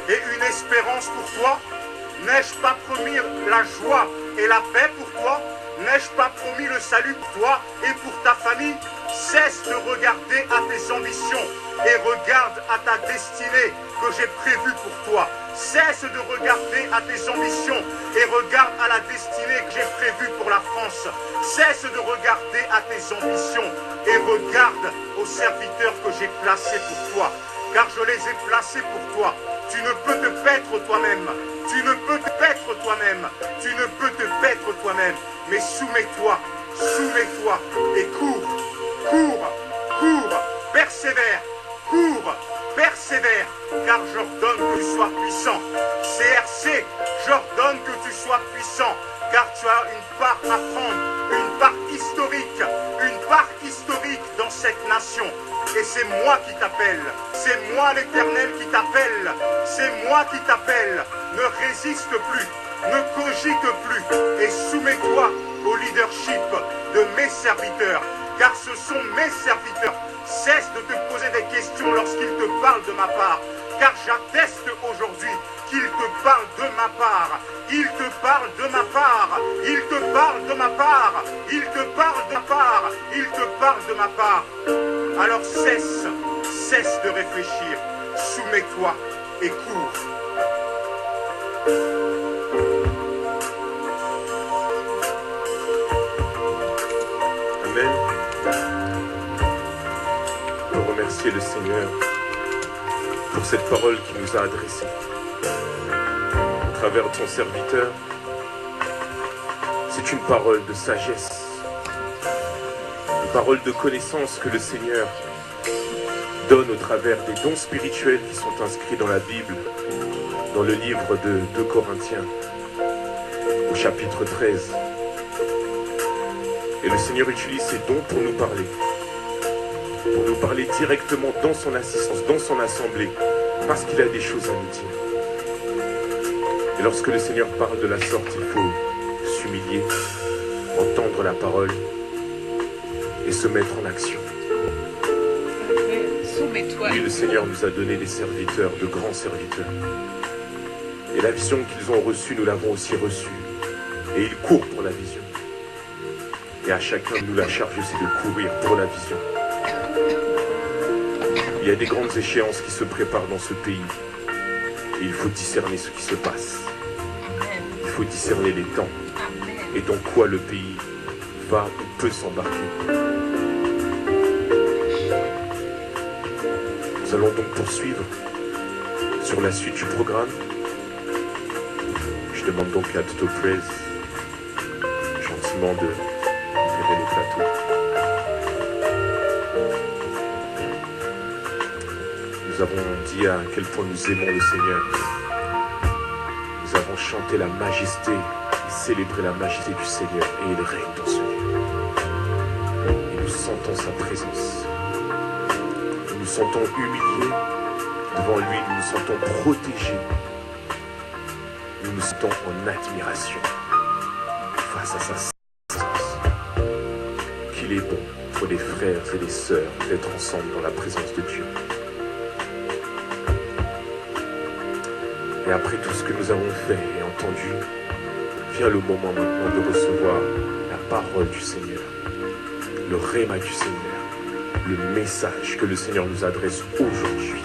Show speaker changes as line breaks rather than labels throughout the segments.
et une espérance pour toi? N'ai-je pas promis la joie et la paix pour toi? N'ai-je pas promis le salut pour toi et pour ta famille? Cesse de regarder à tes ambitions et regarde à ta destinée que j'ai prévue pour toi. Cesse de regarder à tes ambitions et regarde à la destinée que j'ai prévue pour la France. Cesse de regarder à tes ambitions et regarde aux serviteurs que j'ai placés pour toi. Car je les ai placés pour toi. Tu ne peux te paître toi-même. Tu ne peux te paître toi-même. Tu ne peux te paître toi-même. Mais soumets-toi et cours, persévère, car j'ordonne que tu sois puissant. CRC, j'ordonne que tu sois puissant, car tu as une part à prendre, une part historique dans cette nation. Et c'est moi qui t'appelle, c'est moi l'Éternel qui t'appelle, c'est moi qui t'appelle. Ne résiste plus, ne cogite plus, et soumets-toi au leadership de mes serviteurs, car ce sont mes serviteurs. Cesse de te poser des questions lorsqu'ils te parlent de ma part, car j'atteste aujourd'hui qu'ils te parlent de ma part. Ils te parlent de ma part, ils te parlent de ma part, ils te parlent de ma part, ils te parlent de ma part. Alors cesse de réfléchir, soumets-toi et cours.
Amen. On remercie le Seigneur pour cette parole qu'il nous a adressée. Au travers de son serviteur, c'est une parole de sagesse, une parole de connaissance que le Seigneur donne au travers des dons spirituels qui sont inscrits dans la Bible, dans le livre de 2 Corinthiens, au chapitre 13. Et le Seigneur utilise ces dons pour nous parler directement dans son assistance, dans son assemblée, parce qu'il a des choses à nous dire. Et lorsque le Seigneur parle de la sorte, il faut s'humilier, entendre la parole et se mettre en action. Oui, le Seigneur nous a donné des serviteurs, de grands serviteurs. Et la vision qu'ils ont reçue, nous l'avons aussi reçue. Et ils courent pour la vision. Et à chacun de nous, la charge aussi de courir pour la vision. Il y a des grandes échéances qui se préparent dans ce pays. Et il faut discerner ce qui se passe. Il faut discerner les temps. Et dans quoi le pays va ou peut s'embarquer. Nous allons donc poursuivre sur la suite du programme. Je demande donc à Toto Praise gentiment de libérer le plateau. Nous avons dit à quel point nous aimons le Seigneur. Nous avons chanté la majesté et célébré la majesté du Seigneur et il règne dans ce lieu. Et nous sentons sa présence. Nous nous sentons humiliés devant lui, nous nous sentons protégés. Nous nous sentons en admiration face à sa présence. Qu'il est bon pour les frères et les sœurs d'être ensemble dans la présence de Dieu. Et après tout ce que nous avons fait et entendu, vient le moment maintenant de recevoir la parole du Seigneur, le réma du Seigneur, le message que le Seigneur nous adresse aujourd'hui.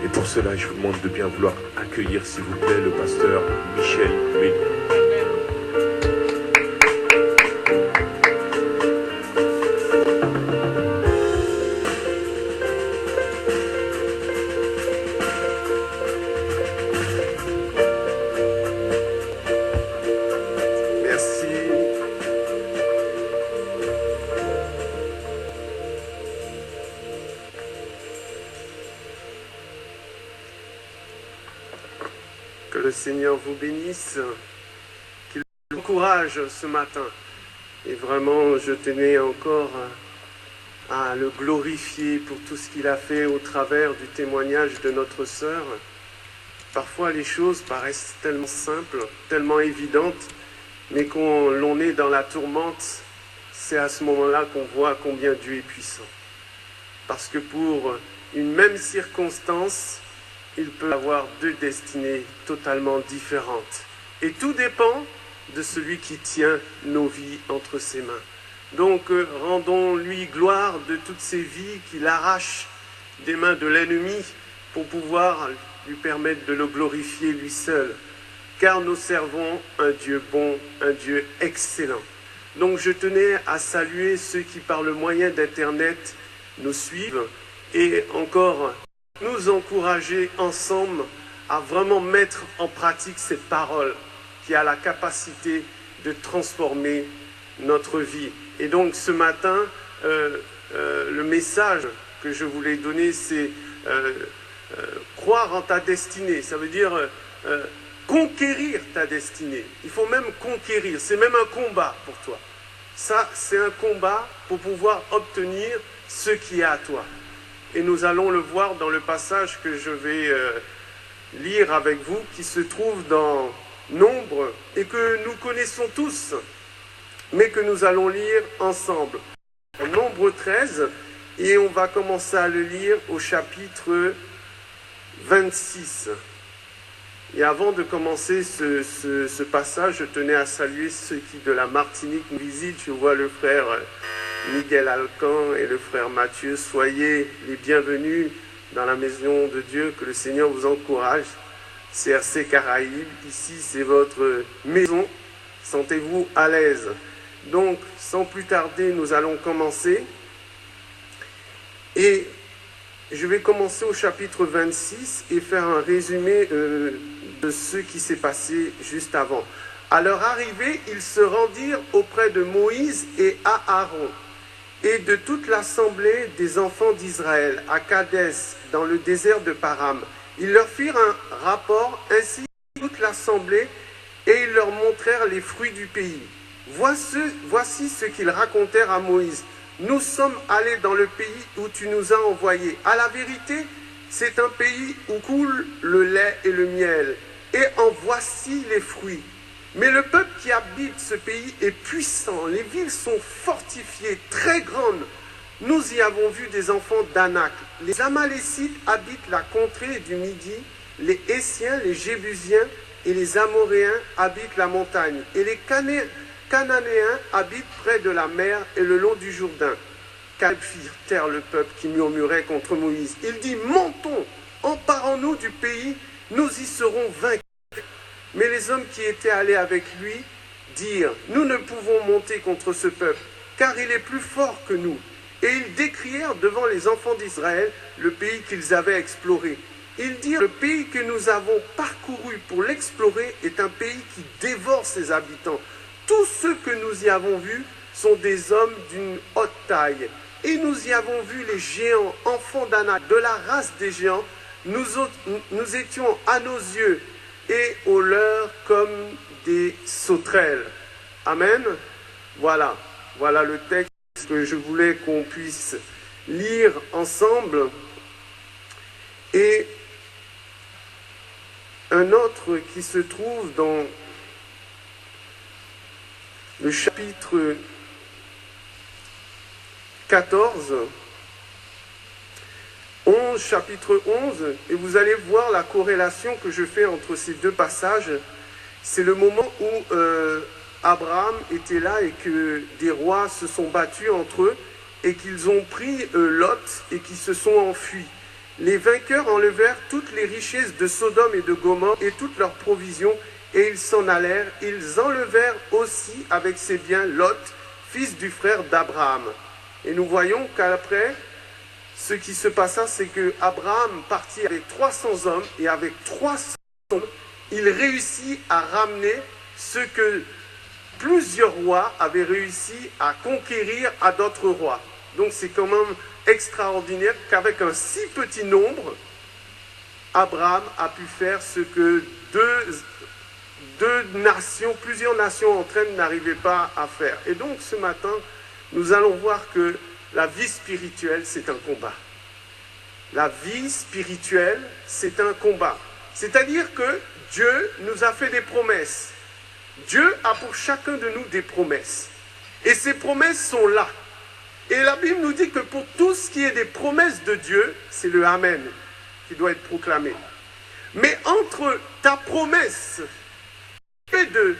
Et pour cela, je vous demande de bien vouloir accueillir, s'il vous plaît, le pasteur Michel Mélion.
Que le Seigneur vous bénisse, qu'il vous encourage ce matin. Et vraiment, je tenais encore à le glorifier pour tout ce qu'il a fait au travers du témoignage de notre sœur. Parfois, les choses paraissent tellement simples, tellement évidentes, mais quand l'on est dans la tourmente, c'est à ce moment-là qu'on voit combien Dieu est puissant. Parce que pour une même circonstance, il peut avoir deux destinées totalement différentes. Et tout dépend de celui qui tient nos vies entre ses mains. Donc rendons-lui gloire de toutes ces vies qu'il arrache des mains de l'ennemi pour pouvoir lui permettre de le glorifier lui seul. Car nous servons un Dieu bon, un Dieu excellent. Donc je tenais à saluer ceux qui par le moyen d'Internet nous suivent et encore nous encourager ensemble à vraiment mettre en pratique cette parole qui a la capacité de transformer notre vie. Et donc ce matin, le message que je voulais donner, c'est croire en ta destinée. Ça veut dire conquérir ta destinée. Il faut même conquérir. C'est même un combat pour toi. Ça, c'est un combat pour pouvoir obtenir ce qui est à toi. Et nous allons le voir dans le passage que je vais lire avec vous, qui se trouve dans Nombre et que nous connaissons tous, mais que nous allons lire ensemble. En Nombre 13, et on va commencer à le lire au chapitre 26. Et avant de commencer ce passage, je tenais à saluer ceux qui de la Martinique nous visitent. Je vois le frère Miguel Alcan et le frère Mathieu. Soyez les bienvenus dans la maison de Dieu, que le Seigneur vous encourage. CRC Caraïbes, ici c'est votre maison. Sentez-vous à l'aise. Donc, sans plus tarder, nous allons commencer. Et je vais commencer au chapitre 26 et faire un résumé de ce qui s'est passé juste avant. À leur arrivée, ils se rendirent auprès de Moïse et Aaron et de toute l'assemblée des enfants d'Israël à Kadès, dans le désert de Param. Ils leur firent un rapport ainsi que toute l'assemblée et ils leur montrèrent les fruits du pays. Voici ce qu'ils racontèrent à Moïse. Nous sommes allés dans le pays où tu nous as envoyés. À la vérité, c'est un pays où coule le lait et le miel. Et en voici les fruits. Mais le peuple qui habite ce pays est puissant. Les villes sont fortifiées, très grandes. Nous y avons vu des enfants d'Anak. Les Amalécites habitent la contrée du Midi. Les Hessiens, les Jébusiens et les Amoréens habitent la montagne. Et les Cananéens habitent près de la mer et le long du Jourdain. Caleb fit taire le peuple qui murmurait contre Moïse. Il dit, montons, emparons-nous du pays, nous y serons vaincus. Mais les hommes qui étaient allés avec lui dirent, nous ne pouvons monter contre ce peuple, car il est plus fort que nous. Et ils décrièrent devant les enfants d'Israël le pays qu'ils avaient exploré. Ils dirent, le pays que nous avons parcouru pour l'explorer est un pays qui dévore ses habitants. Tous ceux que nous y avons vus sont des hommes d'une haute taille. Et nous y avons vu les géants, enfants d'Anak, de la race des géants. Nous étions à nos yeux et aux leurs comme des sauterelles. Amen. Voilà le texte que je voulais qu'on puisse lire ensemble. Et un autre qui se trouve dans le chapitre 14, chapitre 11, et vous allez voir la corrélation que je fais entre ces deux passages. C'est le moment où Abraham était là et que des rois se sont battus entre eux et qu'ils ont pris Lot et qui se sont enfuis. Les vainqueurs enlevèrent toutes les richesses de Sodome et de Gomorrhe et toutes leurs provisions et ils s'en allèrent. Ils enlevèrent aussi avec ses biens Lot, fils du frère d'Abraham. Et nous voyons qu'après, ce qui se passa, c'est que Abraham partit avec 300 hommes et avec 300 hommes, il réussit à ramener ce que plusieurs rois avaient réussi à conquérir à d'autres rois. Donc c'est quand même extraordinaire qu'avec un si petit nombre, Abraham a pu faire ce que plusieurs nations entre elles n'arrivaient pas à faire. Et donc ce matin, nous allons voir que la vie spirituelle, c'est un combat. La vie spirituelle, c'est un combat. C'est-à-dire que Dieu nous a fait des promesses. Dieu a pour chacun de nous des promesses. Et ces promesses sont là. Et la Bible nous dit que pour tout ce qui est des promesses de Dieu, c'est le Amen qui doit être proclamé. Mais entre ta promesse et de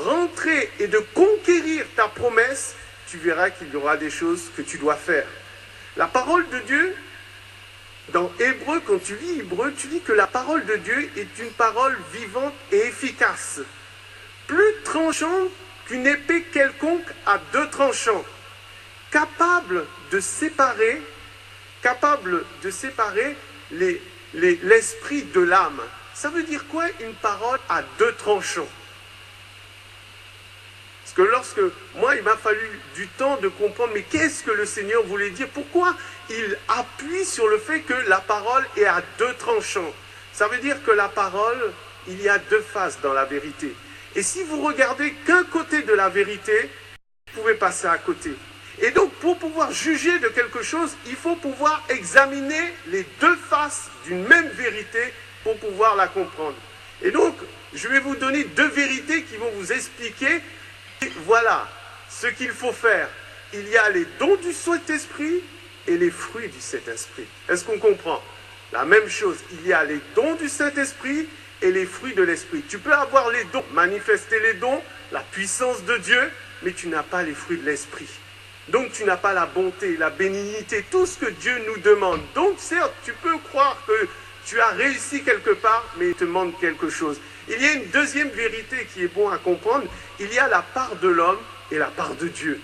rentrer et de conquérir ta promesse, tu verras qu'il y aura des choses que tu dois faire. La parole de Dieu, dans Hébreu, quand tu lis Hébreu, tu dis que la parole de Dieu est une parole vivante et efficace, plus tranchante qu'une épée quelconque à deux tranchants, capable de séparer l'esprit de l'âme. Ça veut dire quoi une parole à deux tranchants? Parce que lorsque moi, il m'a fallu du temps de comprendre, mais qu'est-ce que le Seigneur voulait dire? Pourquoi il appuie sur le fait que la parole est à deux tranchants? Ça veut dire que la parole, il y a deux faces dans la vérité. Et si vous regardez qu'un côté de la vérité, vous pouvez passer à côté. Et donc, pour pouvoir juger de quelque chose, il faut pouvoir examiner les deux faces d'une même vérité pour pouvoir la comprendre. Et donc, je vais vous donner deux vérités qui vont vous expliquer, voilà, ce qu'il faut faire. Il y a les dons du Saint-Esprit et les fruits du Saint-Esprit. Est-ce qu'on comprend? La même chose, il y a les dons du Saint-Esprit et les fruits de l'Esprit. Tu peux avoir les dons, manifester les dons, la puissance de Dieu, mais tu n'as pas les fruits de l'Esprit. Donc tu n'as pas la bonté, la bénignité, tout ce que Dieu nous demande. Donc certes, tu peux croire que tu as réussi quelque part, mais il te manque quelque chose. Il y a une deuxième vérité qui est bon à comprendre. Il y a la part de l'homme et la part de Dieu.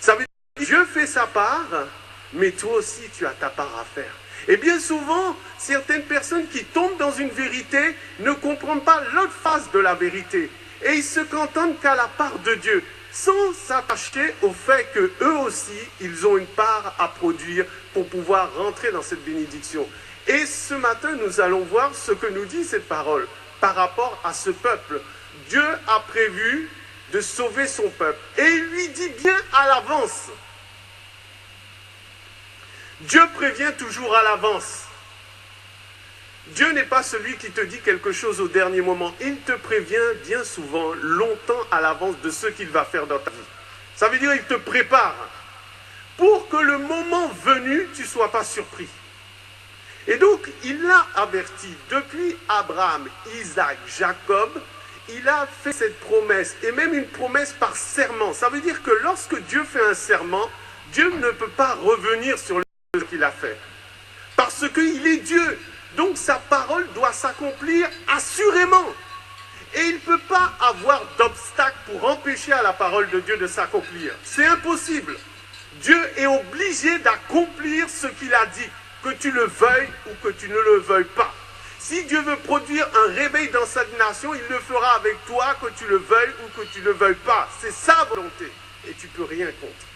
Ça veut dire que Dieu fait sa part, mais toi aussi tu as ta part à faire. Et bien souvent, certaines personnes qui tombent dans une vérité ne comprennent pas l'autre face de la vérité. Et ils se contentent qu'à la part de Dieu, sans s'attacher au fait qu'eux aussi, ils ont une part à produire pour pouvoir rentrer dans cette bénédiction. Et ce matin, nous allons voir ce que nous dit cette parole par rapport à ce peuple. Dieu a prévu de sauver son peuple. Et il lui dit bien à l'avance. Dieu prévient toujours à l'avance. Dieu n'est pas celui qui te dit quelque chose au dernier moment. Il te prévient bien souvent, longtemps à l'avance de ce qu'il va faire dans ta vie. Ça veut dire qu'il te prépare pour que le moment venu, tu ne sois pas surpris. Et donc, il l'a averti depuis Abraham, Isaac, Jacob, il a fait cette promesse, et même une promesse par serment. Ça veut dire que lorsque Dieu fait un serment, Dieu ne peut pas revenir sur ce qu'il a fait. Parce qu'il est Dieu. Donc sa parole doit s'accomplir assurément. Et il ne peut pas avoir d'obstacle pour empêcher à la parole de Dieu de s'accomplir. C'est impossible. Dieu est obligé d'accomplir ce qu'il a dit, que tu le veuilles ou que tu ne le veuilles pas. Si Dieu veut produire un réveil dans sa nation, il le fera avec toi, que tu le veuilles ou que tu ne le veuilles pas. C'est sa volonté. Et tu ne peux rien contre.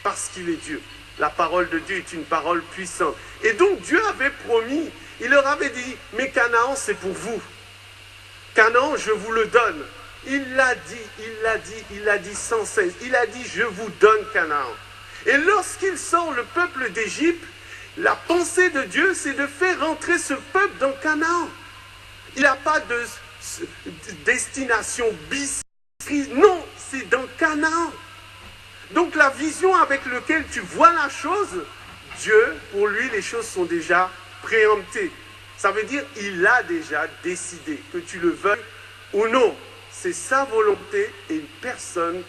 Parce qu'il est Dieu. La parole de Dieu est une parole puissante. Et donc Dieu avait promis, il leur avait dit, mais Canaan c'est pour vous. Canaan, je vous le donne. Il l'a dit sans cesse. Il a dit, je vous donne Canaan. Et lorsqu'il sort le peuple d'Égypte, la pensée de Dieu, c'est de faire rentrer ce peuple dans Canaan. Il n'a pas de destination bis. Non, c'est dans Canaan. Donc la vision avec laquelle tu vois la chose, Dieu, pour lui, les choses sont déjà préemptées. Ça veut dire il a déjà décidé, que tu le veuilles ou non. C'est sa volonté et personne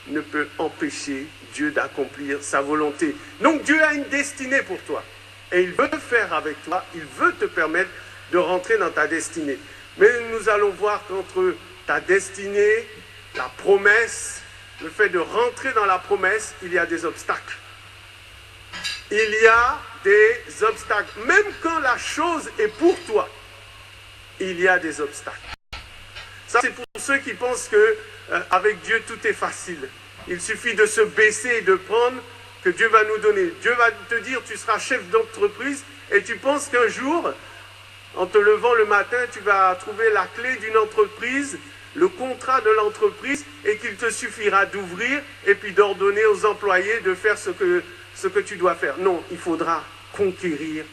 ne peut empêcher Dieu d'accomplir sa volonté. Donc Dieu a une destinée pour toi. Et il veut le faire avec toi, il veut te permettre de rentrer dans ta destinée. Mais nous allons voir qu'entre ta destinée, la promesse, le fait de rentrer dans la promesse, il y a des obstacles. Il y a des obstacles. Même quand la chose est pour toi, il y a des obstacles. Ça, c'est pour ceux qui pensent qu'avec Dieu, tout est facile. Il suffit de se baisser et de prendre que Dieu va nous donner. Dieu va te dire, tu seras chef d'entreprise et tu penses qu'un jour, en te levant le matin, tu vas trouver la clé d'une entreprise, le contrat de l'entreprise et qu'il te suffira d'ouvrir et puis d'ordonner aux employés de faire ce que tu dois faire. Non, il faudra conquérir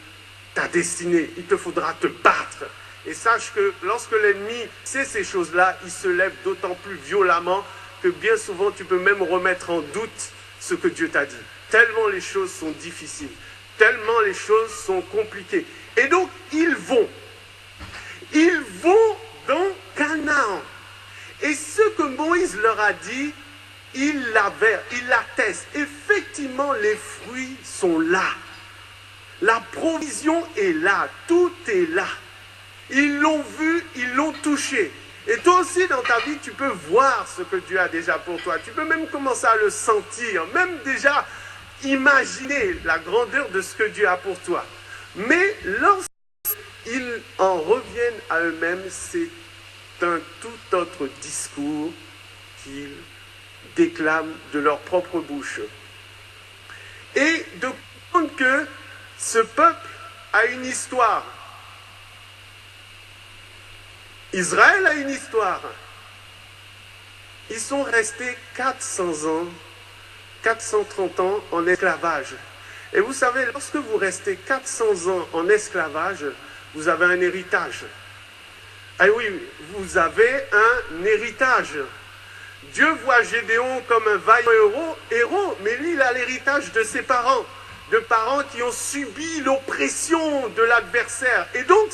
ta destinée. Il te faudra te battre. Et sache que lorsque l'ennemi sait ces choses-là, il se lève d'autant plus violemment que bien souvent tu peux même remettre en doute ce que Dieu t'a dit. Tellement les choses sont difficiles, tellement les choses sont compliquées. Et donc ils vont Moïse leur a dit, il l'atteste. Effectivement, les fruits sont là. La provision est là. Tout est là. Ils l'ont vu, ils l'ont touché. Et toi aussi, dans ta vie, tu peux voir ce que Dieu a déjà pour toi. Tu peux même commencer à le sentir, même déjà imaginer la grandeur de ce que Dieu a pour toi. Mais lorsqu'ils en reviennent à eux-mêmes, c'est un tout autre discours qu'ils déclament de leur propre bouche. Et de comprendre que ce peuple a une histoire. Israël a une histoire. Ils sont restés 400 ans, 430 ans en esclavage. Et vous savez, lorsque vous restez 400 ans en esclavage, vous avez un héritage. Ah oui, vous avez un héritage. Dieu voit Gédéon comme un vaillant héros, mais lui, il a l'héritage de ses parents, de parents qui ont subi l'oppression de l'adversaire. Et donc,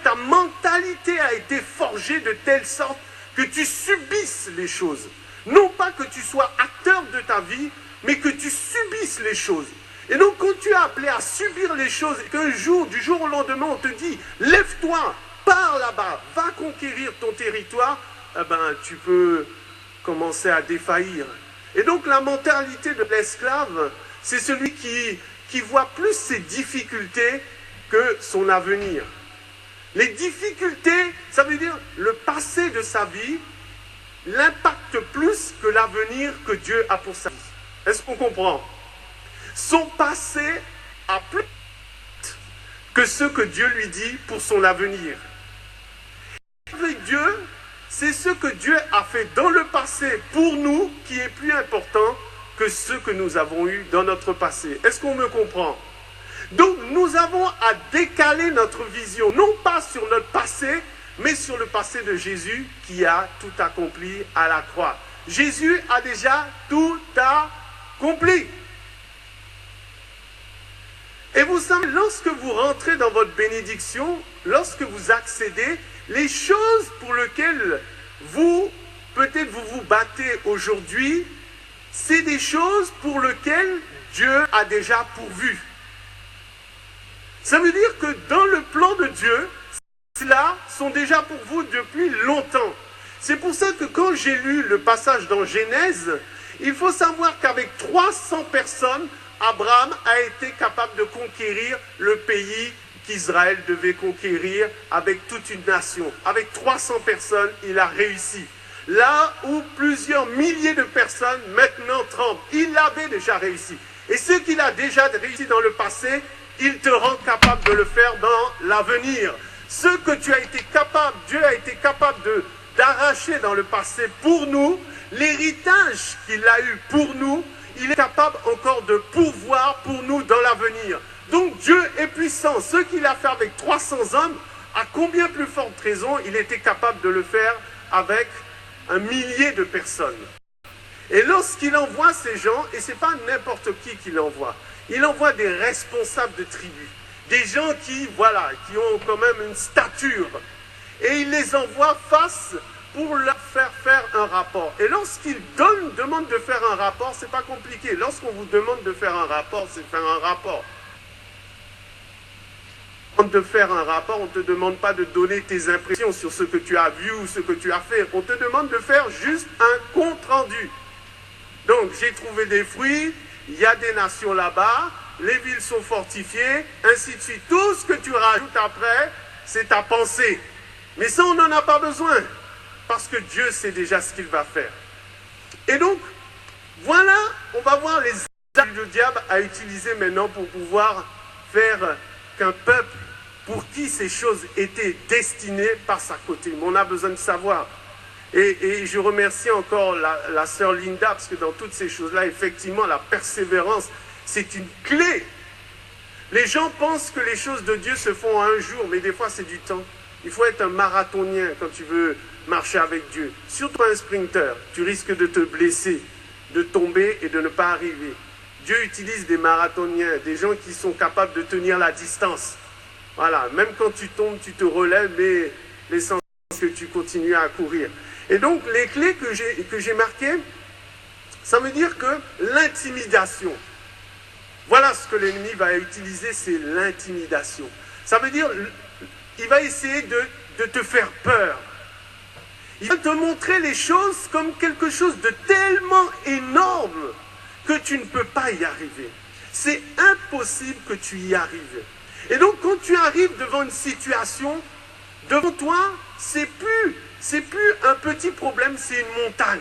ta mentalité a été forgée de telle sorte que tu subisses les choses. Non pas que tu sois acteur de ta vie, mais que tu subisses les choses. Et donc, quand tu es appelé à subir les choses et qu'un jour, du jour au lendemain, on te dit « Lève-toi, pars là-bas, va conquérir ton territoire », eh ben, tu peux commencer à défaillir. Et donc, la mentalité de l'esclave, c'est celui qui voit plus ses difficultés que son avenir. Les difficultés, ça veut dire le passé de sa vie, l'impacte plus que l'avenir que Dieu a pour sa vie. Est-ce qu'on comprend? Son passé a plus que ce que Dieu lui dit pour son avenir. Avec Dieu, c'est ce que Dieu a fait dans le passé pour nous qui est plus important que ce que nous avons eu dans notre passé. Est-ce qu'on me comprend? Donc nous avons à décaler notre vision, non pas sur notre passé, mais sur le passé de Jésus qui a tout accompli à la croix. Jésus a déjà tout accompli. Et vous savez, lorsque vous rentrez dans votre bénédiction, lorsque vous accédez, les choses pour lesquelles peut-être vous vous battez aujourd'hui, c'est des choses pour lesquelles Dieu a déjà pourvu. Ça veut dire que dans le plan de Dieu, ceux-là sont déjà pour vous depuis longtemps. C'est pour ça que quand j'ai lu le passage dans Genèse, il faut savoir qu'avec 300 personnes, Abraham a été capable de conquérir le pays qu'Israël devait conquérir avec toute une nation. Avec 300 personnes, il a réussi. Là où plusieurs milliers de personnes maintenant tremblent, il avait déjà réussi. Et ce qu'il a déjà réussi dans le passé, il te rend capable de le faire dans l'avenir. Ce que tu as été capable, Dieu a été capable d'arracher dans le passé pour nous, l'héritage qu'il a eu pour nous, il est capable encore de pourvoir pour nous dans l'avenir. Donc Dieu est puissant. Ce qu'il a fait avec 300 hommes, à combien plus forte raison il était capable de le faire avec 1 millier de personnes. Et lorsqu'il envoie ces gens, et ce n'est pas n'importe qui qu'il envoie, il envoie des responsables de tribus, des gens qui ont quand même une stature. Et il les envoie face pour leur faire un rapport. Et lorsqu'il demande de faire un rapport, ce n'est pas compliqué. Lorsqu'on vous demande de faire un rapport, c'est faire un rapport. De faire un rapport, on ne te demande pas de donner tes impressions sur ce que tu as vu ou ce que tu as fait. On te demande de faire juste un compte rendu. Donc, j'ai trouvé des fruits, il y a des nations là-bas, les villes sont fortifiées, ainsi de suite. Tout ce que tu rajoutes après, c'est ta pensée. Mais ça, on n'en a pas besoin, parce que Dieu sait déjà ce qu'il va faire. Et donc, voilà, on va voir les armes que le diable a utilisées maintenant pour pouvoir faire qu'un peuple pour qui ces choses étaient destinées passe à côté. Mais on a besoin de savoir. Et je remercie encore la sœur Linda, parce que dans toutes ces choses-là, effectivement, la persévérance, c'est une clé. Les gens pensent que les choses de Dieu se font en un jour, mais des fois, c'est du temps. Il faut être un marathonien quand tu veux marcher avec Dieu. Surtout un sprinter. Tu risques de te blesser, de tomber et de ne pas arriver. Dieu utilise des marathoniens, des gens qui sont capables de tenir la distance. Voilà, même quand tu tombes, tu te relèves, mais l'essentiel c'est que tu continues à courir. Et donc, les clés que j'ai marquées, ça veut dire que l'intimidation, voilà ce que l'ennemi va utiliser, c'est l'intimidation. Ça veut dire, il va essayer de te faire peur. Il va te montrer les choses comme quelque chose de tellement énorme que tu ne peux pas y arriver. C'est impossible que tu y arrives. Et donc, quand tu arrives devant une situation, devant toi, c'est plus un petit problème, c'est une montagne.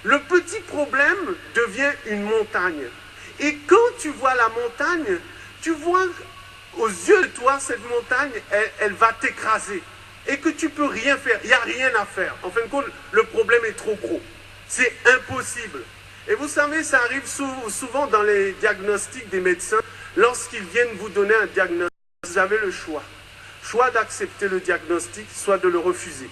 Le petit problème devient une montagne. Et quand tu vois la montagne, tu vois aux yeux de toi, cette montagne, elle va t'écraser. Et que tu ne peux rien faire, il n'y a rien à faire. En fin de compte, le problème est trop gros. C'est impossible. Et vous savez, ça arrive souvent dans les diagnostics des médecins. Lorsqu'ils viennent vous donner un diagnostic, vous avez le choix. Soit d'accepter le diagnostic, soit de le refuser.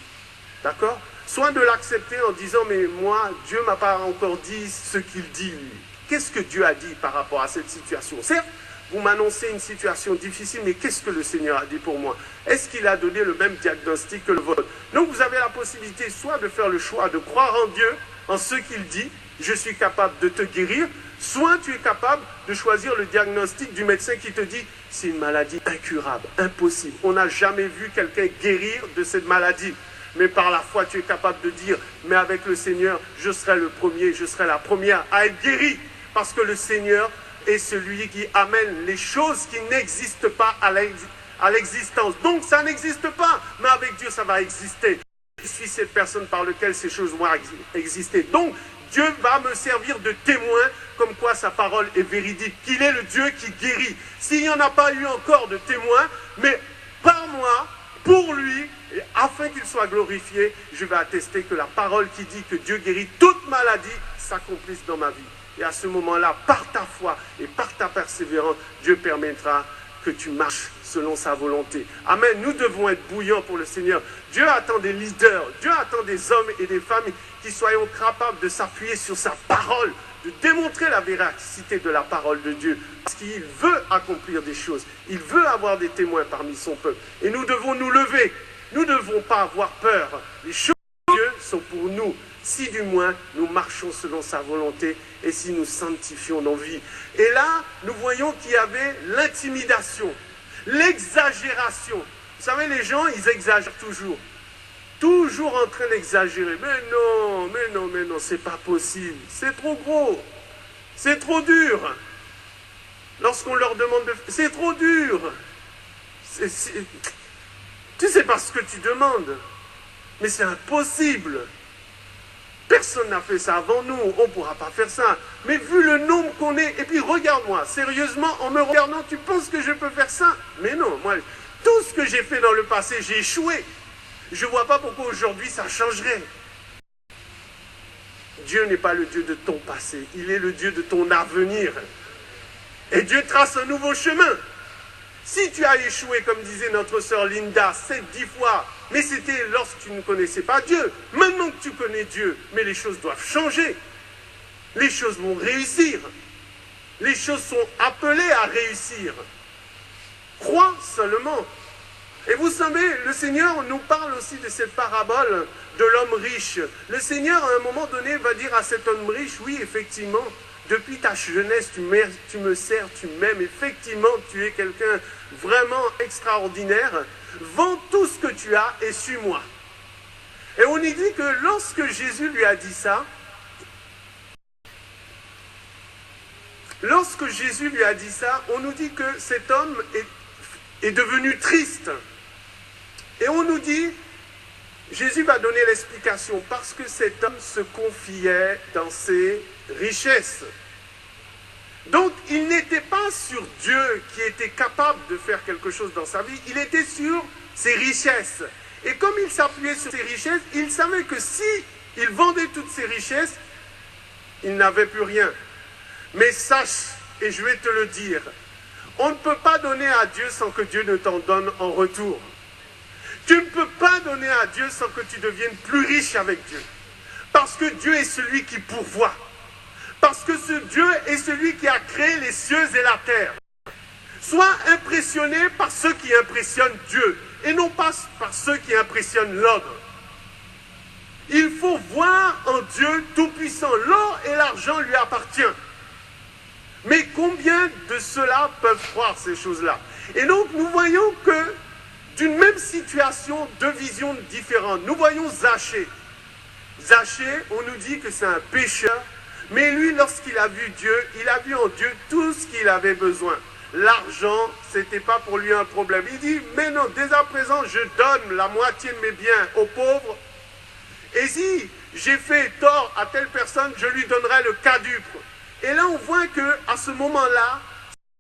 D'accord? Soit de l'accepter en disant, mais moi, Dieu ne m'a pas encore dit ce qu'il dit, lui. Qu'est-ce que Dieu a dit par rapport à cette situation? Certes, vous m'annoncez une situation difficile, mais qu'est-ce que le Seigneur a dit pour moi? Est-ce qu'il a donné le même diagnostic que le vôtre? Donc vous avez la possibilité soit de faire le choix de croire en Dieu, en ce qu'il dit, je suis capable de te guérir, soit tu es capable de choisir le diagnostic du médecin qui te dit, c'est une maladie incurable, impossible. On n'a jamais vu quelqu'un guérir de cette maladie. Mais par la foi, tu es capable de dire, mais avec le Seigneur, je serai le premier, je serai la première à être guéri. Parce que le Seigneur est celui qui amène les choses qui n'existent pas à l'existence. Donc ça n'existe pas, mais avec Dieu ça va exister. Je suis cette personne par laquelle ces choses vont exister. Donc Dieu va me servir de témoin comme quoi sa parole est véridique, qu'il est le Dieu qui guérit. S'il n'y en a pas eu encore de témoin, mais par moi, pour lui, et afin qu'il soit glorifié, je vais attester que la parole qui dit que Dieu guérit toute maladie s'accomplisse dans ma vie. Et à ce moment-là, par ta foi et par ta persévérance, Dieu permettra que tu marches selon sa volonté. Amen. Nous devons être bouillants pour le Seigneur. Dieu attend des leaders. Dieu attend des hommes et des femmes qui soyons capables de s'appuyer sur sa parole, de démontrer la véracité de la parole de Dieu. Parce qu'il veut accomplir des choses. Il veut avoir des témoins parmi son peuple. Et nous devons nous lever. Nous ne devons pas avoir peur. Les choses de Dieu sont pour nous. Si du moins nous marchons selon sa volonté et si nous sanctifions nos vies. Et là, nous voyons qu'il y avait l'intimidation, l'exagération. Vous savez, les gens, ils exagèrent toujours. Toujours en train d'exagérer. Mais non, c'est pas possible. C'est trop gros. C'est trop dur. Lorsqu'on leur demande de... C'est trop dur. Tu sais pas ce que tu demandes. Mais c'est impossible. Personne n'a fait ça avant nous, on ne pourra pas faire ça. Mais vu le nombre qu'on est, et puis regarde-moi, sérieusement, en me regardant, tu penses que je peux faire ça? Mais non, moi, tout ce que j'ai fait dans le passé, j'ai échoué. Je ne vois pas pourquoi aujourd'hui ça changerait. Dieu n'est pas le Dieu de ton passé, il est le Dieu de ton avenir. Et Dieu trace un nouveau chemin. Si tu as échoué, comme disait notre sœur Linda, 7-10 fois, mais c'était lorsque tu ne connaissais pas Dieu. Maintenant que tu connais Dieu, mais les choses doivent changer. Les choses vont réussir. Les choses sont appelées à réussir. Crois seulement. Et vous savez, le Seigneur nous parle aussi de cette parabole de l'homme riche. Le Seigneur, à un moment donné, va dire à cet homme riche, oui, effectivement, depuis ta jeunesse, tu me sers, tu m'aimes. Effectivement, tu es quelqu'un vraiment extraordinaire. Vends tout ce que tu as et suis-moi. Et on y dit que lorsque Jésus lui a dit ça, on nous dit que cet homme est devenu triste. Et on nous dit, Jésus va donner l'explication, parce que cet homme se confiait dans ses richesses. Donc, il n'était pas sur Dieu qui était capable de faire quelque chose dans sa vie, il était sur ses richesses. Et comme il s'appuyait sur ses richesses, il savait que si il vendait toutes ses richesses, il n'avait plus rien. Mais sache, et je vais te le dire, on ne peut pas donner à Dieu sans que Dieu ne t'en donne en retour. Tu ne peux pas donner à Dieu sans que tu deviennes plus riche avec Dieu. Parce que Dieu est celui qui pourvoit. Parce que ce Dieu est celui qui a créé les cieux et la terre. Sois impressionné par ceux qui impressionnent Dieu et non pas par ceux qui impressionnent l'homme. Il faut voir en Dieu tout-puissant. L'or et l'argent lui appartiennent. Mais combien de ceux-là peuvent croire ces choses-là? Et donc nous voyons que d'une même situation, deux visions différentes. Nous voyons Zachée. Zachée, on nous dit que c'est un pécheur, mais lui, lorsqu'il a vu Dieu, il a vu en Dieu tout ce qu'il avait besoin. L'argent, ce n'était pas pour lui un problème. Il dit, mais non, dès à présent, je donne la moitié de mes biens aux pauvres. Et si j'ai fait tort à telle personne, je lui donnerai le quadruple. Et là, on voit qu'à ce moment-là,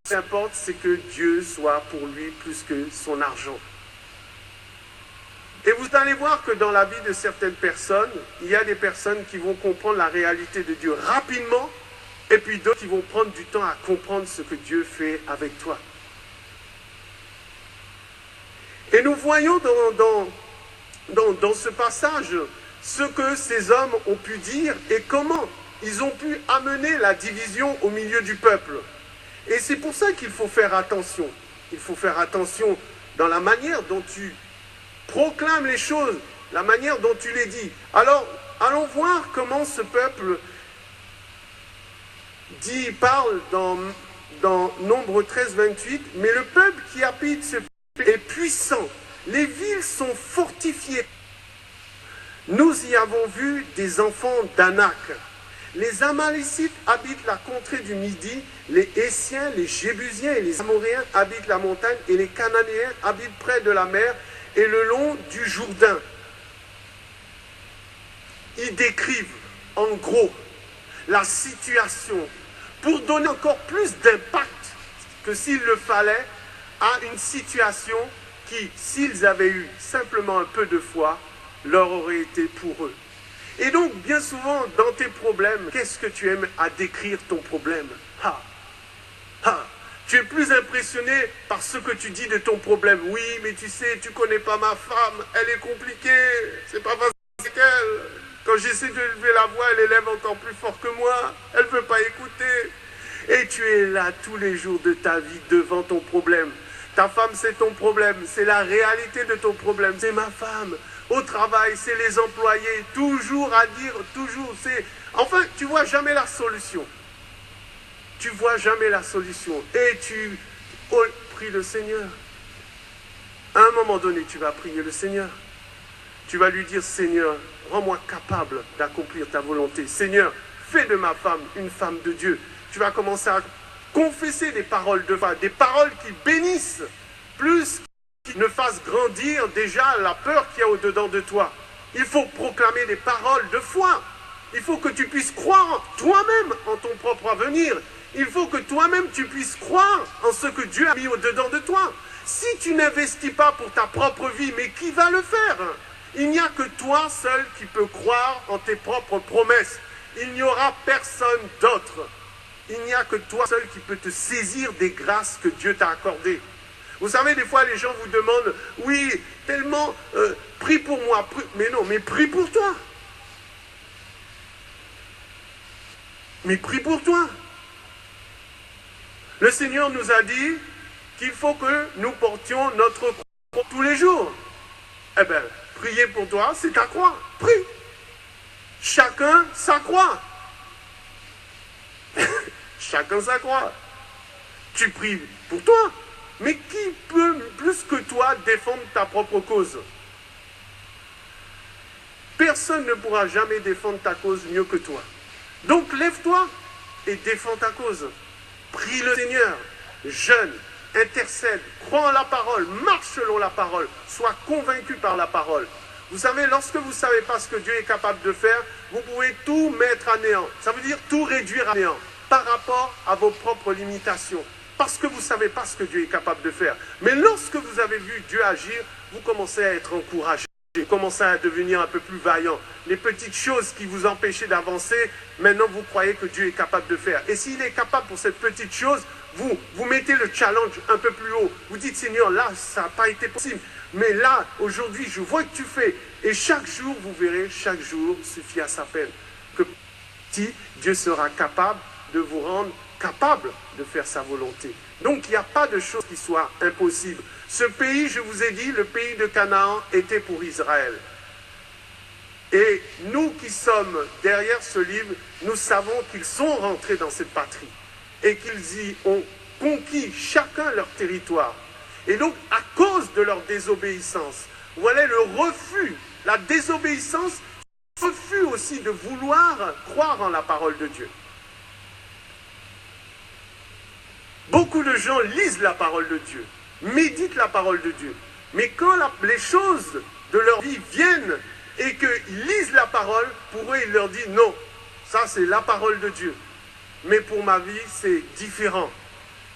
ce qui importe, c'est que Dieu soit pour lui plus que son argent. Et vous allez voir que dans la vie de certaines personnes, il y a des personnes qui vont comprendre la réalité de Dieu rapidement, et puis d'autres qui vont prendre du temps à comprendre ce que Dieu fait avec toi. Et nous voyons dans ce passage ce que ces hommes ont pu dire et comment ils ont pu amener la division au milieu du peuple. Et c'est pour ça qu'il faut faire attention. Il faut faire attention dans la manière dont tu proclames les choses, la manière dont tu les dis. Alors, allons voir comment ce peuple parle dans Nombre 13, 28. Mais le peuple qui habite ce pays est puissant. Les villes sont fortifiées. Nous y avons vu des enfants d'Anak. Les Amalécites habitent la contrée du Midi, les Hessiens, les Jébusiens et les Amoréens habitent la montagne, et les Cananéens habitent près de la mer et le long du Jourdain. Ils décrivent en gros la situation pour donner encore plus d'impact que s'il le fallait à une situation qui, s'ils avaient eu simplement un peu de foi, leur aurait été pour eux. Et donc, bien souvent, dans tes problèmes, qu'est-ce que tu aimes à décrire ton problème? Tu es plus impressionné par ce que tu dis de ton problème. Oui, mais tu sais, tu connais pas ma femme, elle est compliquée, c'est pas facile qu'elle. Quand j'essaie de lever la voix, elle élève encore plus fort que moi, elle ne veut pas écouter. Et tu es là tous les jours de ta vie devant ton problème. Ta femme, c'est ton problème, c'est la réalité de ton problème, c'est ma femme. Au travail, c'est les employés, toujours à dire, toujours, c'est... Enfin, tu ne vois jamais la solution. Tu ne vois jamais la solution. Et tu pries le Seigneur. À un moment donné, tu vas prier le Seigneur. Tu vas lui dire, Seigneur, rends-moi capable d'accomplir ta volonté. Seigneur, fais de ma femme une femme de Dieu. Tu vas commencer à confesser des paroles de foi, des paroles qui bénissent, plus qui ne fassent grandir déjà la peur qu'il y a au-dedans de toi. Il faut proclamer des paroles de foi. Il faut que tu puisses croire toi-même en ton propre avenir. Il faut que toi-même tu puisses croire en ce que Dieu a mis au-dedans de toi. Si tu n'investis pas pour ta propre vie, mais qui va le faire? Il n'y a que toi seul qui peux croire en tes propres promesses. Il n'y aura personne d'autre. Il n'y a que toi seul qui peux te saisir des grâces que Dieu t'a accordées. Vous savez, des fois, les gens vous demandent, oui, tellement, prie pour moi. Mais non, mais prie pour toi. Mais prie pour toi. Le Seigneur nous a dit qu'il faut que nous portions notre croix tous les jours. Eh bien, prier pour toi, c'est ta croix. Prie. Chacun sa croix. Chacun sa croix. Tu pries pour toi. Mais qui peut plus que toi défendre ta propre cause? Personne ne pourra jamais défendre ta cause mieux que toi. Donc lève-toi et défends ta cause. Prie le Seigneur, jeûne, intercède, crois en la parole, marche selon la parole, sois convaincu par la parole. Vous savez, lorsque vous ne savez pas ce que Dieu est capable de faire, vous pouvez tout mettre à néant. Ça veut dire tout réduire à néant par rapport à vos propres limitations. Parce que vous ne savez pas ce que Dieu est capable de faire. Mais lorsque vous avez vu Dieu agir, vous commencez à être encouragé. Vous commencez à devenir un peu plus vaillant. Les petites choses qui vous empêchaient d'avancer, maintenant vous croyez que Dieu est capable de faire. Et s'il est capable pour cette petite chose, vous mettez le challenge un peu plus haut. Vous dites, Seigneur, là, ça n'a pas été possible. Mais là, aujourd'hui, je vois que tu fais. Et chaque jour, vous verrez, chaque jour suffit à sa peine. Que si Dieu sera capable de vous rendre capable de faire sa volonté. Donc, il n'y a pas de chose qui soit impossible. Ce pays, je vous ai dit, le pays de Canaan était pour Israël. Et nous qui sommes derrière ce livre, nous savons qu'ils sont rentrés dans cette patrie et qu'ils y ont conquis chacun leur territoire. Et donc, à cause de leur désobéissance, voilà le refus, la désobéissance, le refus aussi de vouloir croire en la parole de Dieu. Beaucoup de gens lisent la parole de Dieu, méditent la parole de Dieu. Mais quand les choses de leur vie viennent et qu'ils lisent la parole, pour eux, il leur dit non, ça c'est la parole de Dieu. Mais pour ma vie, c'est différent.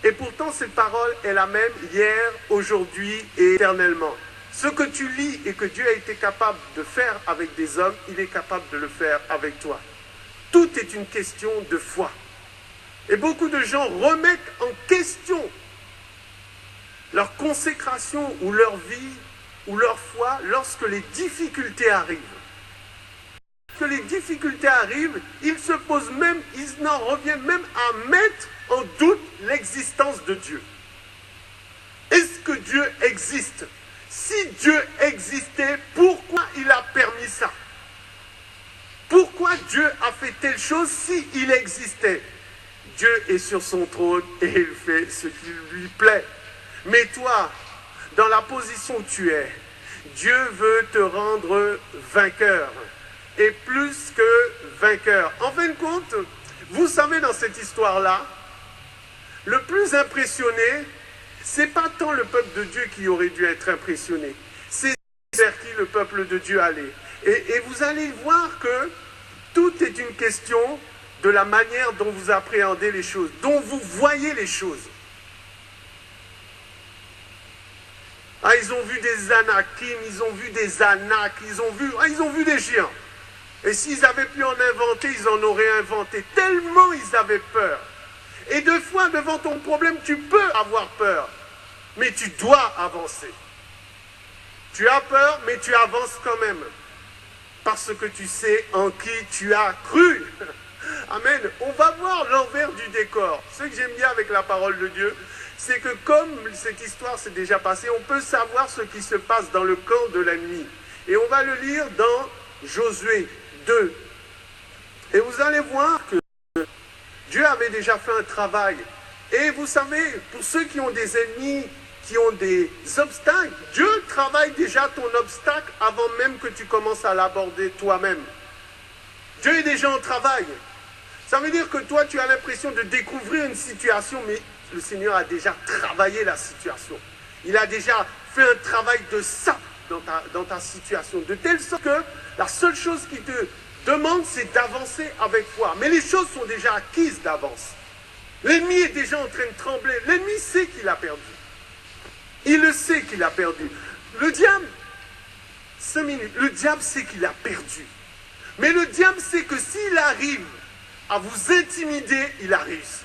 Et pourtant, cette parole est la même hier, aujourd'hui et éternellement. Ce que tu lis et que Dieu a été capable de faire avec des hommes, il est capable de le faire avec toi. Tout est une question de foi. Et beaucoup de gens remettent en question leur consécration ou leur vie ou leur foi lorsque les difficultés arrivent. Lorsque les difficultés arrivent, ils se posent même, ils en reviennent même à mettre en doute l'existence de Dieu. Est-ce que Dieu existe? Si Dieu existait, pourquoi il a permis ça? Pourquoi Dieu a fait telle chose s'il existait? Dieu est sur son trône et il fait ce qui lui plaît. Mais toi, dans la position où tu es, Dieu veut te rendre vainqueur. Et plus que vainqueur. En fin de compte, vous savez, dans cette histoire-là, le plus impressionné, c'est pas tant le peuple de Dieu qui aurait dû être impressionné. C'est vers qui le peuple de Dieu allait. Et vous allez voir que tout est une question de la manière dont vous appréhendez les choses, dont vous voyez les choses. Ah, ils ont vu des Anakim, ils ont vu des Anak, ils ont vu des géants. Et s'ils avaient pu en inventer, ils en auraient inventé. Tellement ils avaient peur. Et deux fois, devant ton problème, tu peux avoir peur. Mais tu dois avancer. Tu as peur, mais tu avances quand même. Parce que tu sais en qui tu as cru. Amen. On va voir l'envers du décor. Ce que j'aime bien avec la parole de Dieu, c'est que comme cette histoire s'est déjà passée, on peut savoir ce qui se passe dans le camp de l'ennemi. Et on va le lire dans Josué 2. Et vous allez voir que Dieu avait déjà fait un travail. Et vous savez, pour ceux qui ont des ennemis, qui ont des obstacles, Dieu travaille déjà ton obstacle avant même que tu commences à l'aborder toi-même. Dieu est déjà en travail. Ça veut dire que toi, tu as l'impression de découvrir une situation, mais le Seigneur a déjà travaillé la situation. Il a déjà fait un travail de ça dans ta situation, de telle sorte que la seule chose qu'il te demande, c'est d'avancer avec foi. Mais les choses sont déjà acquises d'avance. L'ennemi est déjà en train de trembler. L'ennemi sait qu'il a perdu. Il le sait qu'il a perdu. Le diable, 5 minutes, le diable sait qu'il a perdu. Mais le diable sait que s'il arrive à vous intimider, il a réussi.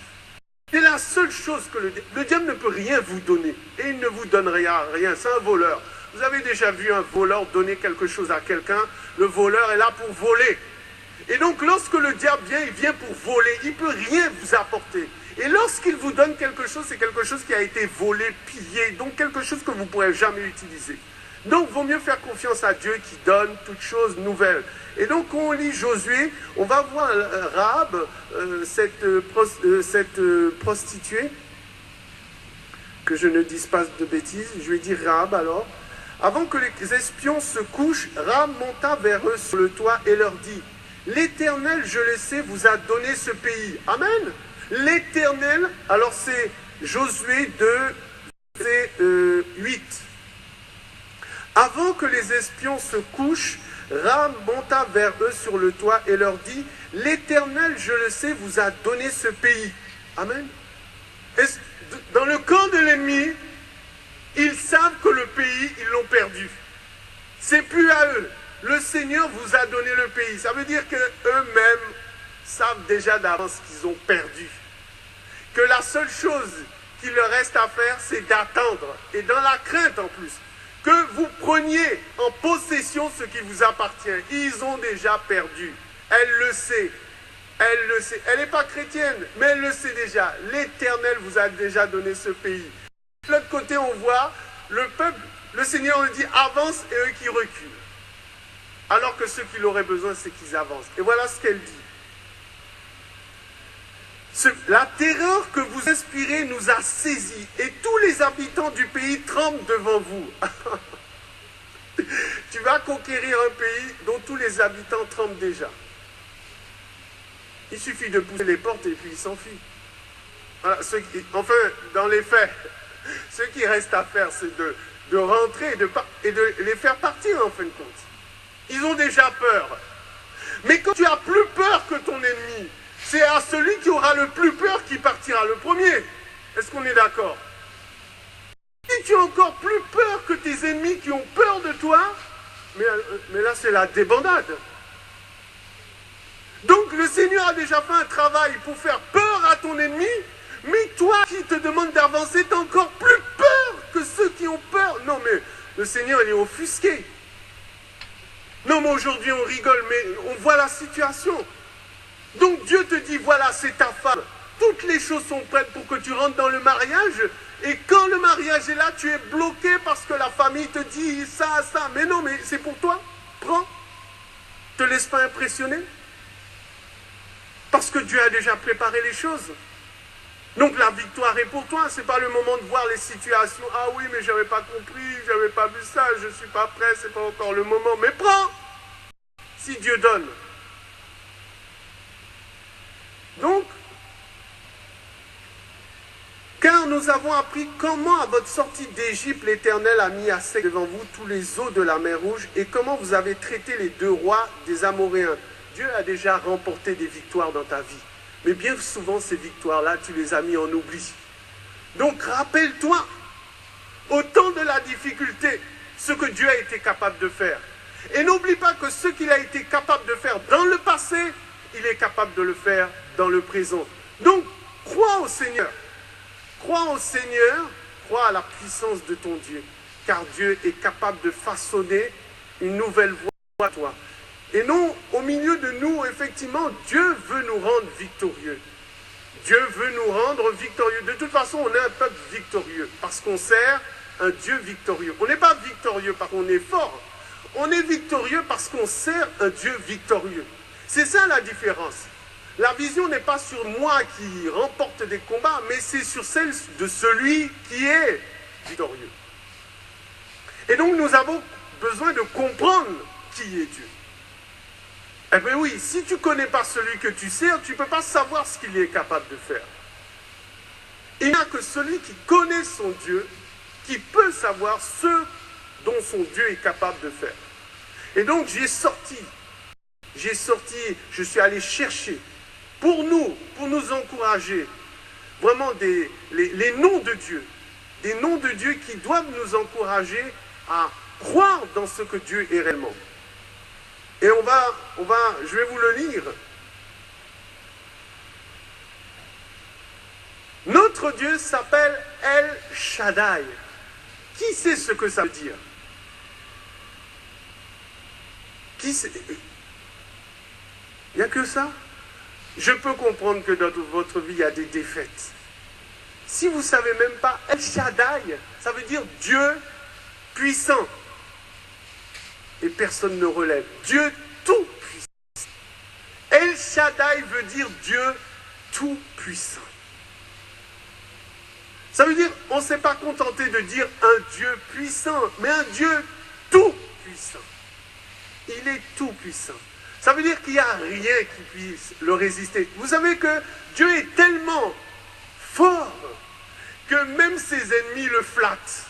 C'est la seule chose que le diable ne peut rien vous donner. Et il ne vous donne rien. C'est un voleur. Vous avez déjà vu un voleur donner quelque chose à quelqu'un. Le voleur est là pour voler. Et donc lorsque le diable vient, il vient pour voler. Il ne peut rien vous apporter. Et lorsqu'il vous donne quelque chose, c'est quelque chose qui a été volé, pillé. Donc quelque chose que vous ne pourrez jamais utiliser. Donc, il vaut mieux faire confiance à Dieu qui donne toutes choses nouvelles. Et donc, quand on lit Josué, on va voir Rahab, cette prostituée, que je ne dise pas de bêtises, je vais dire Rahab alors. Avant que les espions se couchent, Rahab monta vers eux sur le toit et leur dit, « L'Éternel, je le sais, vous a donné ce pays. » Amen. L'Éternel, alors c'est Josué 2, verset 8. Avant que les espions se couchent, Rahab monta vers eux sur le toit et leur dit, « L'Éternel, je le sais, vous a donné ce pays. » Amen. Et dans le camp de l'ennemi, ils savent que le pays, ils l'ont perdu. C'est plus à eux. Le Seigneur vous a donné le pays. Ça veut dire qu'eux-mêmes savent déjà d'avance qu'ils ont perdu. Que la seule chose qu'il leur reste à faire, c'est d'attendre. Et dans la crainte en plus. Que vous preniez en possession ce qui vous appartient. Ils ont déjà perdu. Elle le sait. Elle le sait. Elle n'est pas chrétienne, mais elle le sait déjà. L'Éternel vous a déjà donné ce pays. De l'autre côté, on voit le peuple, le Seigneur lui dit avance et eux qui reculent. Alors que ce qu'il aurait besoin, c'est qu'ils avancent. Et voilà ce qu'elle dit. La terreur que vous inspirez nous a saisis et tous les habitants du pays tremblent devant vous. Tu vas conquérir un pays dont tous les habitants tremblent déjà. Il suffit de pousser les portes et puis ils s'enfuient. Voilà, enfin, dans les faits, ce qui reste à faire, c'est de rentrer et de les faire partir en fin de compte. Ils ont déjà peur. Mais quand tu as plus peur que ton ennemi, c'est à celui qui aura le plus peur qui partira le premier. Est-ce qu'on est d'accord? Si tu as encore plus peur que tes ennemis qui ont peur de toi, mais là c'est la débandade. Donc le Seigneur a déjà fait un travail pour faire peur à ton ennemi, mais toi qui te demande d'avancer, tu as encore plus peur que ceux qui ont peur. Non mais le Seigneur il est offusqué. Non mais aujourd'hui on rigole, mais on voit la situation. Donc Dieu te dit, voilà, c'est ta femme. Toutes les choses sont prêtes pour que tu rentres dans le mariage. Et quand le mariage est là, tu es bloqué parce que la famille te dit ça, ça. Mais non, mais c'est pour toi. Prends. Te laisse pas impressionner. Parce que Dieu a déjà préparé les choses. Donc la victoire est pour toi. Ce n'est pas le moment de voir les situations. Ah oui, mais je n'avais pas compris, je n'avais pas vu ça, je ne suis pas prêt, ce n'est pas encore le moment. Mais prends. Si Dieu donne. Donc, car nous avons appris comment à votre sortie d'Égypte, l'Éternel a mis à sec devant vous tous les eaux de la mer Rouge et comment vous avez traité les 2 rois des Amoréens. Dieu a déjà remporté des victoires dans ta vie. Mais bien souvent, ces victoires-là, tu les as mis en oubli. Donc, rappelle-toi, au temps de la difficulté, ce que Dieu a été capable de faire. Et n'oublie pas que ce qu'il a été capable de faire dans le passé, il est capable de le faire dans le présent. Donc, crois au Seigneur. Crois au Seigneur, crois à la puissance de ton Dieu. Car Dieu est capable de façonner une nouvelle voie à toi. Et non, au milieu de nous, effectivement, Dieu veut nous rendre victorieux. Dieu veut nous rendre victorieux. De toute façon, on est un peuple victorieux. Parce qu'on sert un Dieu victorieux. On n'est pas victorieux parce qu'on est fort. On est victorieux parce qu'on sert un Dieu victorieux. C'est ça la différence. La vision n'est pas sur moi qui remporte des combats, mais c'est sur celle de celui qui est victorieux. Et donc nous avons besoin de comprendre qui est Dieu. Eh bien oui, si tu ne connais pas celui que tu sers, tu ne peux pas savoir ce qu'il est capable de faire. Il n'y a que celui qui connaît son Dieu qui peut savoir ce dont son Dieu est capable de faire. Et donc je suis allé chercher pour nous encourager, vraiment les noms de Dieu, des noms de Dieu qui doivent nous encourager à croire dans ce que Dieu est réellement. Et je vais vous le lire. Notre Dieu s'appelle El Shaddai. Qui sait ce que ça veut dire? Qui sait? Il n'y a que ça? Je peux comprendre que dans votre vie, il y a des défaites. Si vous ne savez même pas, El Shaddai, ça veut dire Dieu puissant. Et personne ne relève. Dieu tout-puissant. El Shaddai veut dire Dieu tout-puissant. Ça veut dire, on ne s'est pas contenté de dire un Dieu puissant, mais un Dieu tout-puissant. Il est tout-puissant. Ça veut dire qu'il n'y a rien qui puisse le résister. Vous savez que Dieu est tellement fort que même ses ennemis le flattent.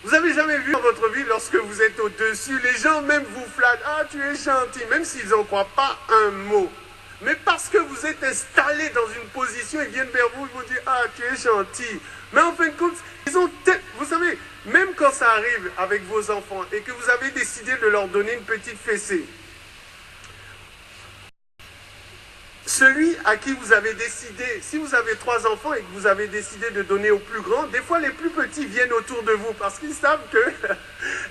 Vous n'avez jamais vu dans votre vie, lorsque vous êtes au-dessus, les gens même vous flattent. Ah, tu es gentil, même s'ils n'en croient pas un mot. Mais parce que vous êtes installé dans une position, ils viennent vers vous, ils vous disent, ah, tu es gentil. Mais en fin de compte, vous savez, même quand ça arrive avec vos enfants et que vous avez décidé de leur donner une petite fessée, celui à qui vous avez décidé, si vous avez 3 enfants et que vous avez décidé de donner aux plus grands, des fois les plus petits viennent autour de vous parce qu'ils savent que,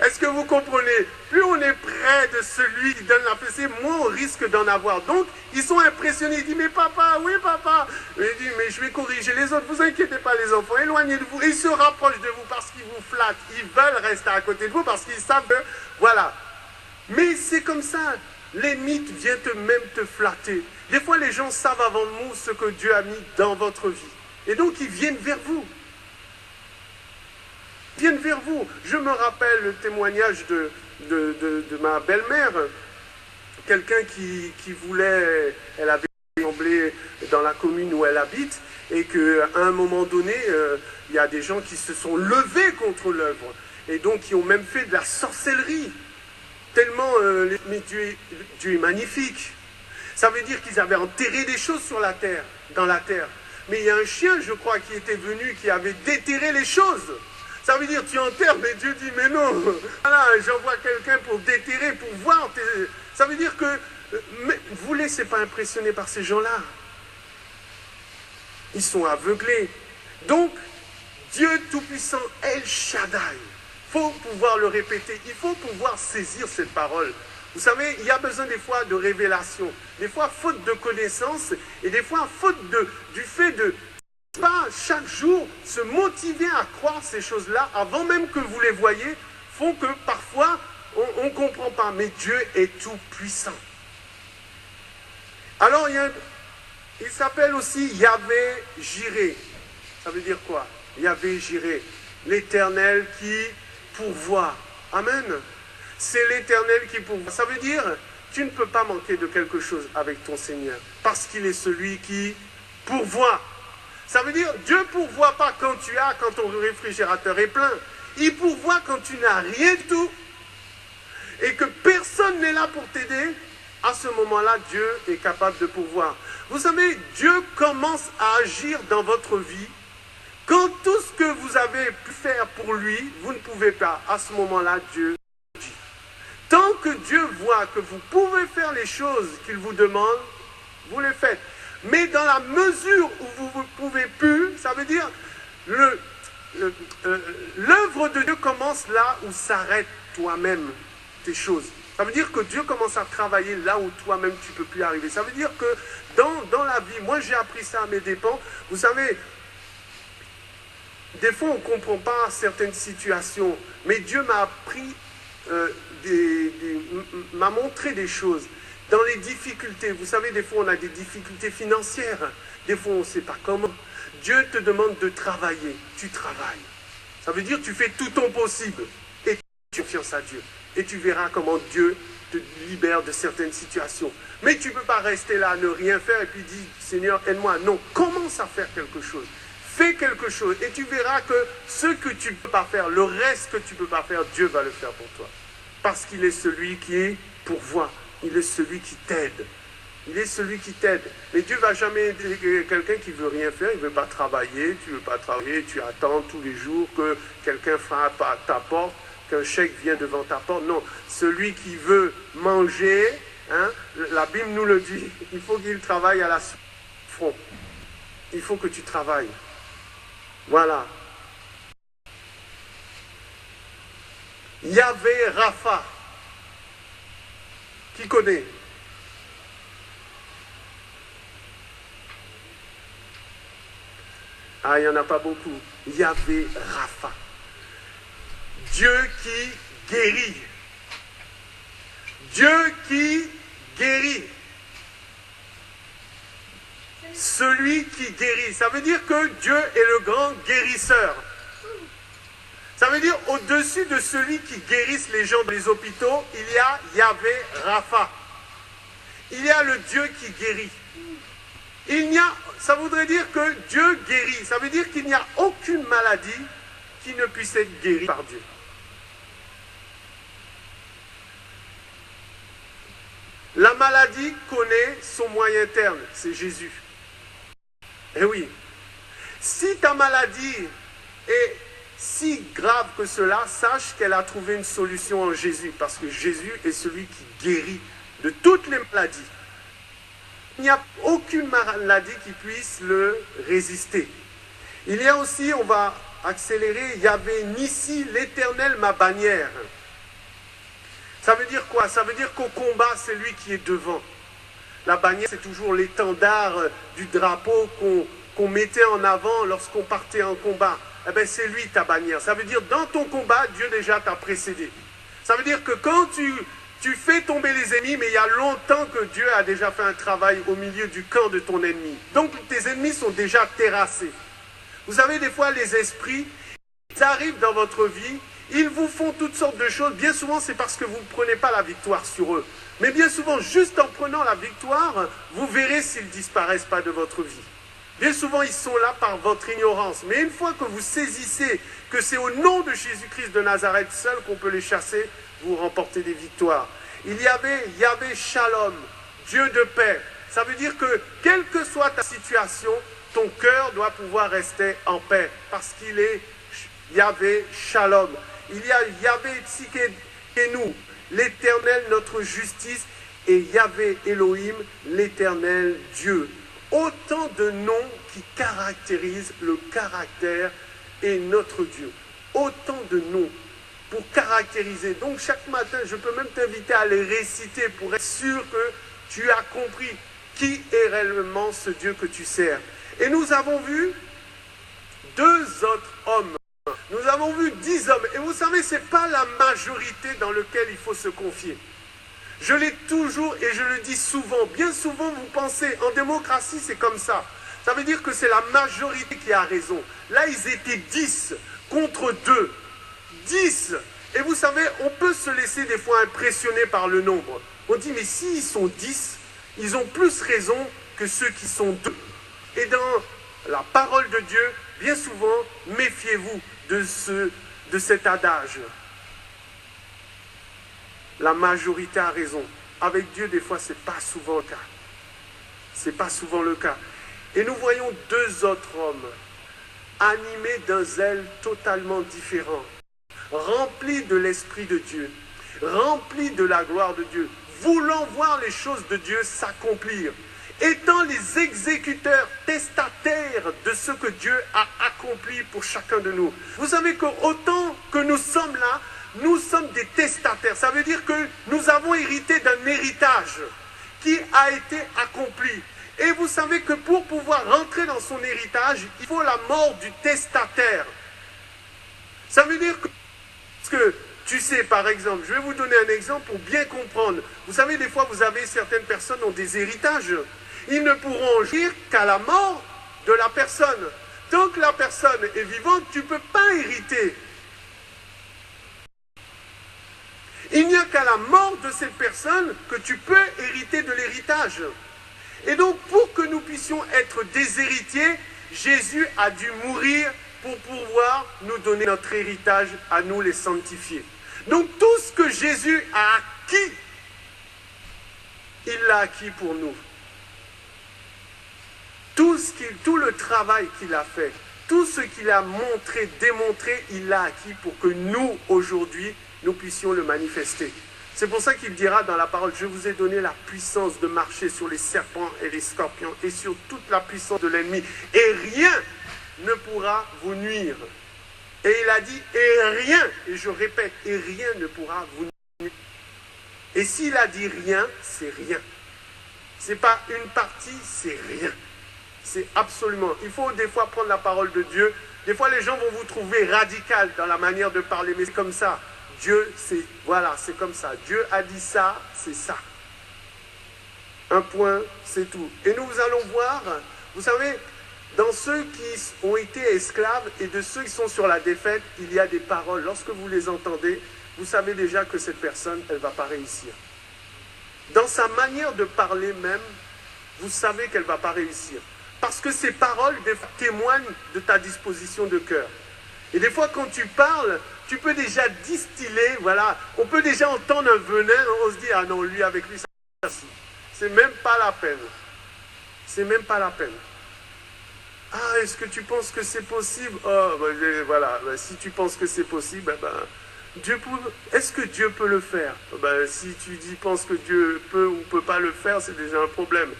est-ce que vous comprenez, plus on est près de celui qui donne la fessée, moins on risque d'en avoir. Donc, ils sont impressionnés, ils disent, mais papa, oui papa, et il dit, mais je vais corriger les autres, vous inquiétez pas les enfants, éloignez de vous, et ils se rapprochent de vous parce qu'ils vous flattent, ils veulent rester à côté de vous parce qu'ils savent que, voilà. Mais c'est comme ça. Les mythes viennent même te flatter. Des fois, les gens savent avant nous ce que Dieu a mis dans votre vie. Et donc, ils viennent vers vous. Ils viennent vers vous. Je me rappelle le témoignage de ma belle-mère. Quelqu'un qui voulait... Elle avait semblé dans la commune où elle habite. Et qu'à un moment donné, il y a des gens qui se sont levés contre l'œuvre. Et donc, qui ont même fait de la sorcellerie. Tellement, mais Dieu est magnifique. Ça veut dire qu'ils avaient enterré des choses sur la terre, dans la terre. Mais il y a un chien, je crois, qui était venu, qui avait déterré les choses. Ça veut dire, tu enterres, mais Dieu dit, mais non. Voilà, j'envoie quelqu'un pour déterrer, pour voir. Ça veut dire que, vous ne laissez pas impressionner par ces gens-là. Ils sont aveuglés. Donc, Dieu Tout-Puissant, El Shaddai. Il faut pouvoir le répéter, il faut pouvoir saisir cette parole. Vous savez, il y a besoin des fois de révélation, des fois faute de connaissance, et des fois faute du fait de pas chaque jour se motiver à croire ces choses-là, avant même que vous les voyez, font que parfois on ne comprend pas, mais Dieu est tout puissant. Alors il s'appelle aussi Yahvé Jiré. Ça veut dire quoi? Yahvé Jiré, l'Éternel qui pourvoir. Amen. C'est l'Éternel qui pourvoit. Ça veut dire, tu ne peux pas manquer de quelque chose avec ton Seigneur, parce qu'il est celui qui pourvoit. Ça veut dire, Dieu ne pourvoit pas quand ton réfrigérateur est plein. Il pourvoit quand tu n'as rien du tout, et que personne n'est là pour t'aider. À ce moment-là, Dieu est capable de pourvoir. Vous savez, Dieu commence à agir dans votre vie. Quand tout ce que vous avez pu faire pour lui, vous ne pouvez pas, à ce moment-là, Dieu dit. Tant que Dieu voit que vous pouvez faire les choses qu'il vous demande, vous les faites. Mais dans la mesure où vous ne pouvez plus, ça veut dire, l'œuvre de Dieu commence là où s'arrête toi-même tes choses. Ça veut dire que Dieu commence à travailler là où toi-même tu ne peux plus arriver. Ça veut dire que dans la vie, moi j'ai appris ça à mes dépens, vous savez, des fois, on ne comprend pas certaines situations, mais Dieu m'a appris, m'a montré des choses. Dans les difficultés, vous savez, des fois, on a des difficultés financières. Des fois, on ne sait pas comment. Dieu te demande de travailler. Tu travailles. Ça veut dire que tu fais tout ton possible. Et tu fais confiance à Dieu. Et tu verras comment Dieu te libère de certaines situations. Mais tu ne peux pas rester là, ne rien faire, et puis dire, Seigneur, aide-moi. Non, commence à faire quelque chose. Fais quelque chose et tu verras que ce que tu ne peux pas faire, le reste que tu ne peux pas faire, Dieu va le faire pour toi. Parce qu'il est celui qui est pourvoit. Il est celui qui t'aide. Il est celui qui t'aide. Mais Dieu ne va jamais aider quelqu'un qui ne veut rien faire, il ne veut pas travailler, tu ne veux pas travailler, tu attends tous les jours que quelqu'un frappe à ta porte, qu'un chèque vienne devant ta porte. Non, celui qui veut manger, hein, la Bible nous le dit, il faut qu'il travaille à la front. Il faut que tu travailles. Voilà. Yahvé Rapha. Qui connaît? Ah, il n'y en a pas beaucoup. Yahvé Rapha. Dieu qui guérit. Dieu qui guérit. Celui qui guérit. Ça veut dire que Dieu est le grand guérisseur. Ça veut dire au-dessus de celui qui guérisse les gens dans les hôpitaux, il y a Yahvé Rapha. Il y a le Dieu qui guérit. Ça voudrait dire que Dieu guérit. Ça veut dire qu'il n'y a aucune maladie qui ne puisse être guérie par Dieu. La maladie connaît son moyen terme, c'est Jésus. Eh oui. Si ta maladie est si grave que cela, sache qu'elle a trouvé une solution en Jésus, parce que Jésus est celui qui guérit de toutes les maladies. Il n'y a aucune maladie qui puisse le résister. Il y a aussi, on va accélérer, Yahvé Nissi, l'Éternel, ma bannière. Ça veut dire quoi? Ça veut dire qu'au combat, c'est lui qui est devant. La bannière, c'est toujours l'étendard du drapeau qu'on mettait en avant lorsqu'on partait en combat. Eh bien, c'est lui ta bannière. Ça veut dire, dans ton combat, Dieu déjà t'a précédé. Ça veut dire que quand Tu fais tomber les ennemis, mais il y a longtemps que Dieu a déjà fait un travail au milieu du camp de ton ennemi. Donc tes ennemis sont déjà terrassés. Vous savez, des fois, les esprits, ils arrivent dans votre vie, ils vous font toutes sortes de choses. Bien souvent, c'est parce que vous ne prenez pas la victoire sur eux. Mais bien souvent, juste en prenant la victoire, vous verrez s'ils ne disparaissent pas de votre vie. Bien souvent, ils sont là par votre ignorance. Mais une fois que vous saisissez que c'est au nom de Jésus-Christ de Nazareth seul qu'on peut les chasser, vous remportez des victoires. Il y avait Yahvé Shalom, Dieu de paix. Ça veut dire que, quelle que soit ta situation, ton cœur doit pouvoir rester en paix. Parce qu'il est Yahvé Shalom. Il y a Yahvé Tsikenu, l'Éternel, notre justice, et Yahvé Elohim, l'Éternel Dieu. Autant de noms qui caractérisent le caractère et notre Dieu. Autant de noms pour caractériser. Donc chaque matin, je peux même t'inviter à les réciter pour être sûr que tu as compris qui est réellement ce Dieu que tu sers. Et nous avons vu 2 autres hommes. Nous avons vu 10 hommes. Et vous savez, ce n'est pas la majorité dans laquelle il faut se confier. Je l'ai toujours et je le dis souvent. Bien souvent, vous pensez, en démocratie, c'est comme ça. Ça veut dire que c'est la majorité qui a raison. Là, ils étaient 10 contre 2. 10. Et vous savez, on peut se laisser des fois impressionner par le nombre. On dit, mais s'ils sont 10, ils ont plus raison que ceux qui sont 2. Et dans la parole de Dieu, bien souvent, méfiez-vous de cet adage. La majorité a raison. Avec Dieu, des fois, ce n'est pas souvent le cas. Ce n'est pas souvent le cas. Et nous voyons 2 autres hommes animés d'un zèle totalement différent, remplis de l'Esprit de Dieu, remplis de la gloire de Dieu, voulant voir les choses de Dieu s'accomplir, étant les exécuteurs testataires de ce que Dieu a accompli pour chacun de nous. Vous savez qu'autant que nous sommes là, nous sommes des testataires. Ça veut dire que nous avons hérité d'un héritage qui a été accompli. Et vous savez que pour pouvoir rentrer dans son héritage, il faut la mort du testataire. Ça veut dire que, parce que tu sais, par exemple, je vais vous donner un exemple pour bien comprendre. Vous savez, des fois, vous avez certaines personnes qui ont des héritages. Ils ne pourront agir qu'à la mort de la personne. Tant que la personne est vivante, tu ne peux pas hériter. Il n'y a qu'à la mort de cette personne que tu peux hériter de l'héritage. Et donc, pour que nous puissions être des héritiers, Jésus a dû mourir pour pouvoir nous donner notre héritage à nous les sanctifiés. Donc, tout ce que Jésus a acquis, il l'a acquis pour nous. Tout le travail qu'il a fait, tout ce qu'il a montré, démontré, il l'a acquis pour que nous, aujourd'hui, nous puissions le manifester. C'est pour ça qu'il dira dans la parole, je vous ai donné la puissance de marcher sur les serpents et les scorpions et sur toute la puissance de l'ennemi. Et rien ne pourra vous nuire. Et il a dit, et rien, et je répète, et rien ne pourra vous nuire. Et s'il a dit rien, c'est rien. C'est pas une partie, c'est rien. C'est absolument. Il faut des fois prendre la parole de Dieu. Des fois, les gens vont vous trouver radical dans la manière de parler, mais c'est comme ça. Dieu, c'est comme ça. Dieu a dit ça, c'est ça. Un point, c'est tout. Et nous allons voir, vous savez, dans ceux qui ont été esclaves et de ceux qui sont sur la défaite, il y a des paroles. Lorsque vous les entendez, vous savez déjà que cette personne, elle ne va pas réussir. Dans sa manière de parler même, vous savez qu'elle ne va pas réussir. Parce que ces paroles témoignent de ta disposition de cœur. Et des fois, quand tu parles, tu peux déjà distiller, voilà, on peut déjà entendre un venin, on se dit, ah non, lui, avec lui, ça, c'est même pas la peine. C'est même pas la peine. Ah, est-ce que tu penses que c'est possible? Oh, voilà, si tu penses que c'est possible, est-ce que Dieu peut le faire? Si tu penses que Dieu peut ou ne peut pas le faire, c'est déjà un problème.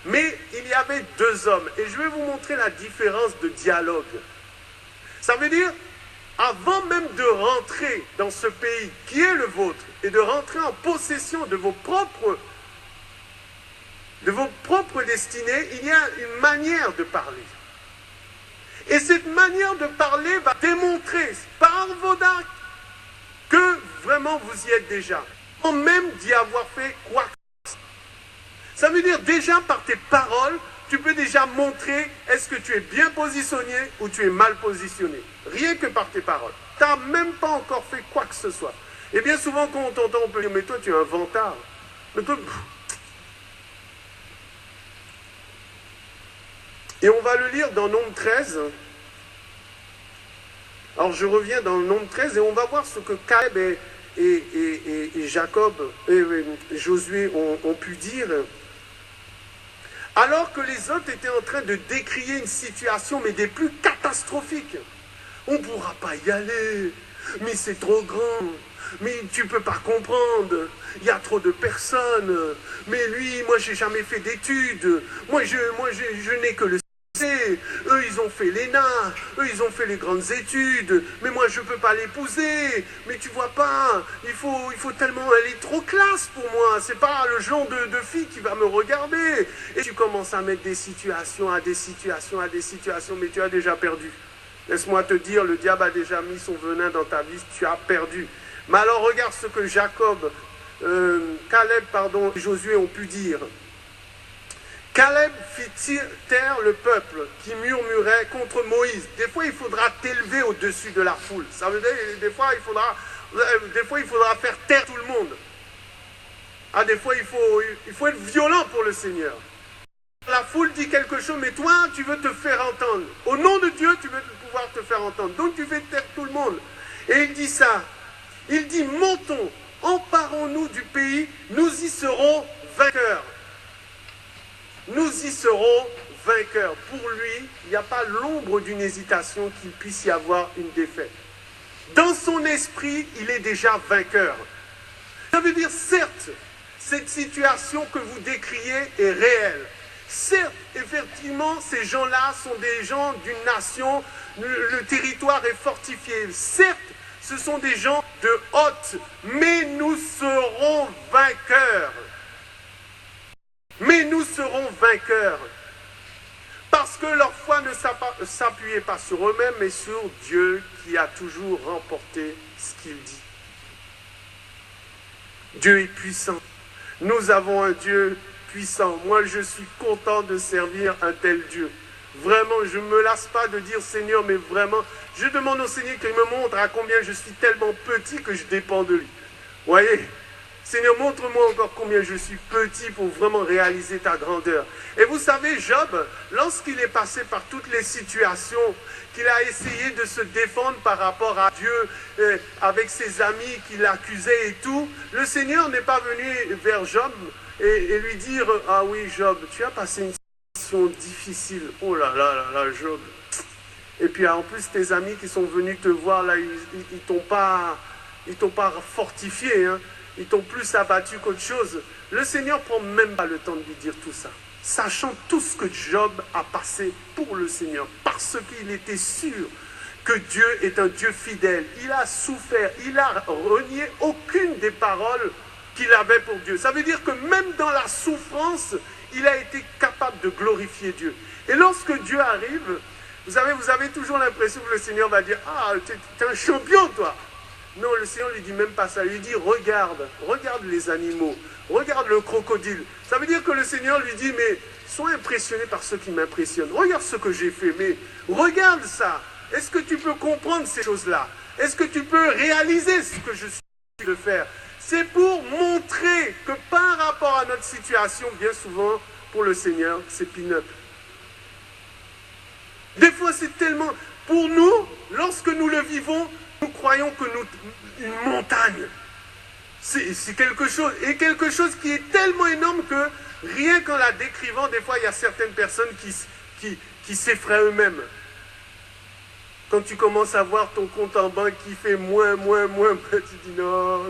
Mais il y avait 2 hommes, et je vais vous montrer la différence de dialogue. Ça veut dire, avant même de rentrer dans ce pays qui est le vôtre, et de rentrer en possession de vos propres destinées, il y a une manière de parler. Et cette manière de parler va démontrer par vos actes que vraiment vous y êtes déjà. sans même d'y avoir fait quoi que ce soit. Ça veut dire déjà par tes paroles, tu peux déjà montrer est-ce que tu es bien positionné ou tu es mal positionné. Rien que par tes paroles. Tu n'as même pas encore fait quoi que ce soit. Et bien souvent quand on t'entend, on peut dire mais toi tu es un vantard. Mais toi, et on va le lire dans Nombre 13. Alors je reviens dans le Nombre 13 et on va voir ce que Caleb et Jacob et Josué ont pu dire. Alors que les autres étaient en train de décrier une situation, mais des plus catastrophiques. On ne pourra pas y aller, mais c'est trop grand, mais tu ne peux pas comprendre, il y a trop de personnes, mais lui, moi j'ai jamais fait d'études, moi je n'ai que le C, eux ils ont fait l'ENA, eux ils ont fait les grandes études, mais moi je ne peux pas l'épouser, mais tu vois pas, il faut tellement, elle est trop classe pour moi, c'est pas le genre de fille qui va me regarder. Et tu commences à mettre des situations, mais tu as déjà perdu. Laisse-moi te dire, le diable a déjà mis son venin dans ta vie, tu as perdu. Mais alors regarde ce que Caleb et Josué ont pu dire. Caleb fit taire le peuple qui murmurait contre Moïse. Des fois, il faudra t'élever au-dessus de la foule. Ça veut dire, des fois, il faudra faire taire tout le monde. Ah, des fois, il faut être violent pour le Seigneur. La foule dit quelque chose, mais toi, tu veux te faire entendre. Au nom de Dieu, tu veux pouvoir te faire entendre. Donc, tu fais taire tout le monde. Et il dit ça. Il dit, montons, emparons-nous du pays, nous y serons vainqueurs. Nous y serons vainqueurs. Pour lui, il n'y a pas l'ombre d'une hésitation qu'il puisse y avoir une défaite. Dans son esprit, il est déjà vainqueur. Ça veut dire, certes, cette situation que vous décriez est réelle. Certes, effectivement, ces gens-là sont des gens d'une nation, le territoire est fortifié. Certes, ce sont des gens de haute, mais nous serons vainqueurs. Mais nous serons vainqueurs. Parce que leur foi ne s'appuyait pas sur eux-mêmes, mais sur Dieu qui a toujours remporté ce qu'il dit. Dieu est puissant. Nous avons un Dieu puissant. Moi, je suis content de servir un tel Dieu. Vraiment, je ne me lasse pas de dire Seigneur, mais vraiment, je demande au Seigneur qu'il me montre à combien je suis tellement petit que je dépends de lui. Vous voyez ? Seigneur, montre-moi encore combien je suis petit pour vraiment réaliser ta grandeur. Et vous savez, Job, lorsqu'il est passé par toutes les situations, qu'il a essayé de se défendre par rapport à Dieu, avec ses amis qui l'accusaient et tout, le Seigneur n'est pas venu vers Job et lui dire « Ah oui, Job, tu as passé une situation difficile. Oh là là là là, Job. » Et puis en plus, tes amis qui sont venus te voir, là, ils t'ont pas fortifié, hein. Ils t'ont plus abattu qu'autre chose. Le Seigneur ne prend même pas le temps de lui dire tout ça. Sachant tout ce que Job a passé pour le Seigneur. Parce qu'il était sûr que Dieu est un Dieu fidèle. Il a souffert. Il a renié aucune des paroles qu'il avait pour Dieu. Ça veut dire que même dans la souffrance, il a été capable de glorifier Dieu. Et lorsque Dieu arrive, vous avez toujours l'impression que le Seigneur va dire « Ah, t'es un champion, toi !» Non, le Seigneur ne lui dit même pas ça. Il lui dit, regarde les animaux, regarde le crocodile. Ça veut dire que le Seigneur lui dit, mais sois impressionné par ce qui m'impressionne. Regarde ce que j'ai fait, mais regarde ça. Est-ce que tu peux comprendre ces choses-là? Est-ce que tu peux réaliser ce que je suis de faire? C'est pour montrer que par rapport à notre situation, bien souvent, pour le Seigneur, c'est peanut. Des fois, c'est tellement... Pour nous, lorsque nous le vivons, nous croyons que une montagne, c'est quelque chose qui est tellement énorme que rien qu'en la décrivant, des fois il y a certaines personnes qui s'effraient eux-mêmes. Quand tu commences à voir ton compte en banque qui fait moins, tu dis non,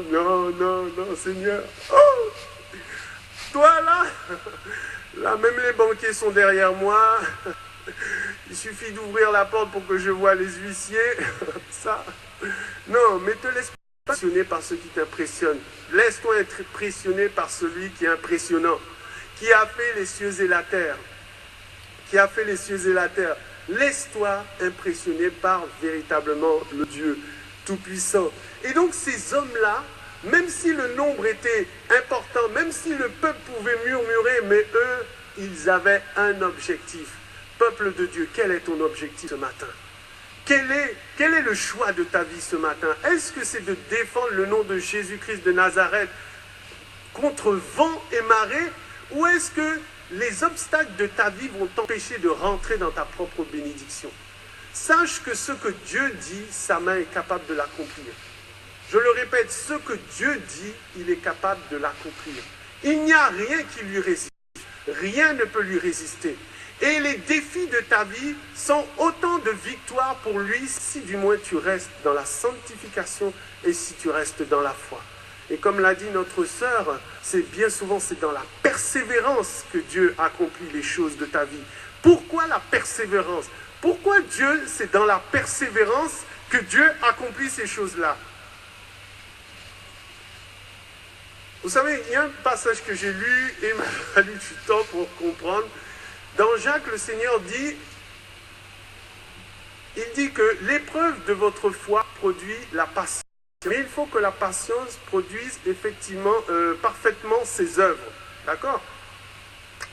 Seigneur. Oh, toi là, même les banquiers sont derrière moi. Il suffit d'ouvrir la porte pour que je voie les huissiers. Ça. Non, mais te laisse pas impressionner par ce qui t'impressionne. Laisse-toi être impressionné par celui qui est impressionnant, qui a fait les cieux et la terre. Laisse-toi impressionner par véritablement le Dieu Tout-Puissant. Et donc ces hommes-là, même si le nombre était important, même si le peuple pouvait murmurer, mais eux, ils avaient un objectif. Peuple de Dieu, quel est ton objectif ce matin? Quel est le choix de ta vie ce matin? Est-ce que c'est de défendre le nom de Jésus-Christ de Nazareth contre vent et marée? Ou est-ce que les obstacles de ta vie vont t'empêcher de rentrer dans ta propre bénédiction? Sache que ce que Dieu dit, sa main est capable de l'accomplir. Je le répète, ce que Dieu dit, il est capable de l'accomplir. Il n'y a rien qui lui résiste. Rien ne peut lui résister. Et les défis de ta vie sont autant de victoires pour lui, si du moins tu restes dans la sanctification et si tu restes dans la foi. Et comme l'a dit notre sœur, bien souvent c'est dans la persévérance que Dieu accomplit les choses de ta vie. Pourquoi la persévérance? Pourquoi Dieu, c'est dans la persévérance que Dieu accomplit ces choses-là? Vous savez, il y a un passage que j'ai lu et il m'a fallu du temps pour comprendre. Dans Jacques, le Seigneur dit, il dit que l'épreuve de votre foi produit la patience. Mais il faut que la patience produise effectivement, parfaitement ses œuvres. D'accord?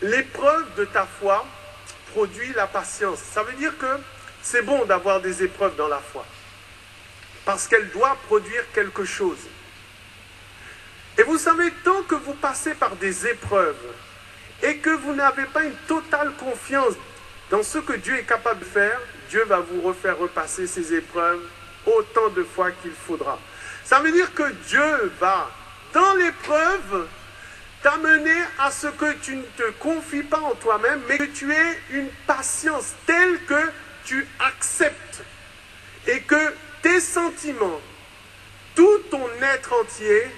L'épreuve de ta foi produit la patience. Ça veut dire que c'est bon d'avoir des épreuves dans la foi. Parce qu'elle doit produire quelque chose. Et vous savez, tant que vous passez par des épreuves et que vous n'avez pas une totale confiance dans ce que Dieu est capable de faire, Dieu va vous refaire repasser ces épreuves autant de fois qu'il faudra. Ça veut dire que Dieu va, dans l'épreuve, t'amener à ce que tu ne te confies pas en toi-même, mais que tu aies une patience telle que tu acceptes et que tes sentiments, tout ton être entier,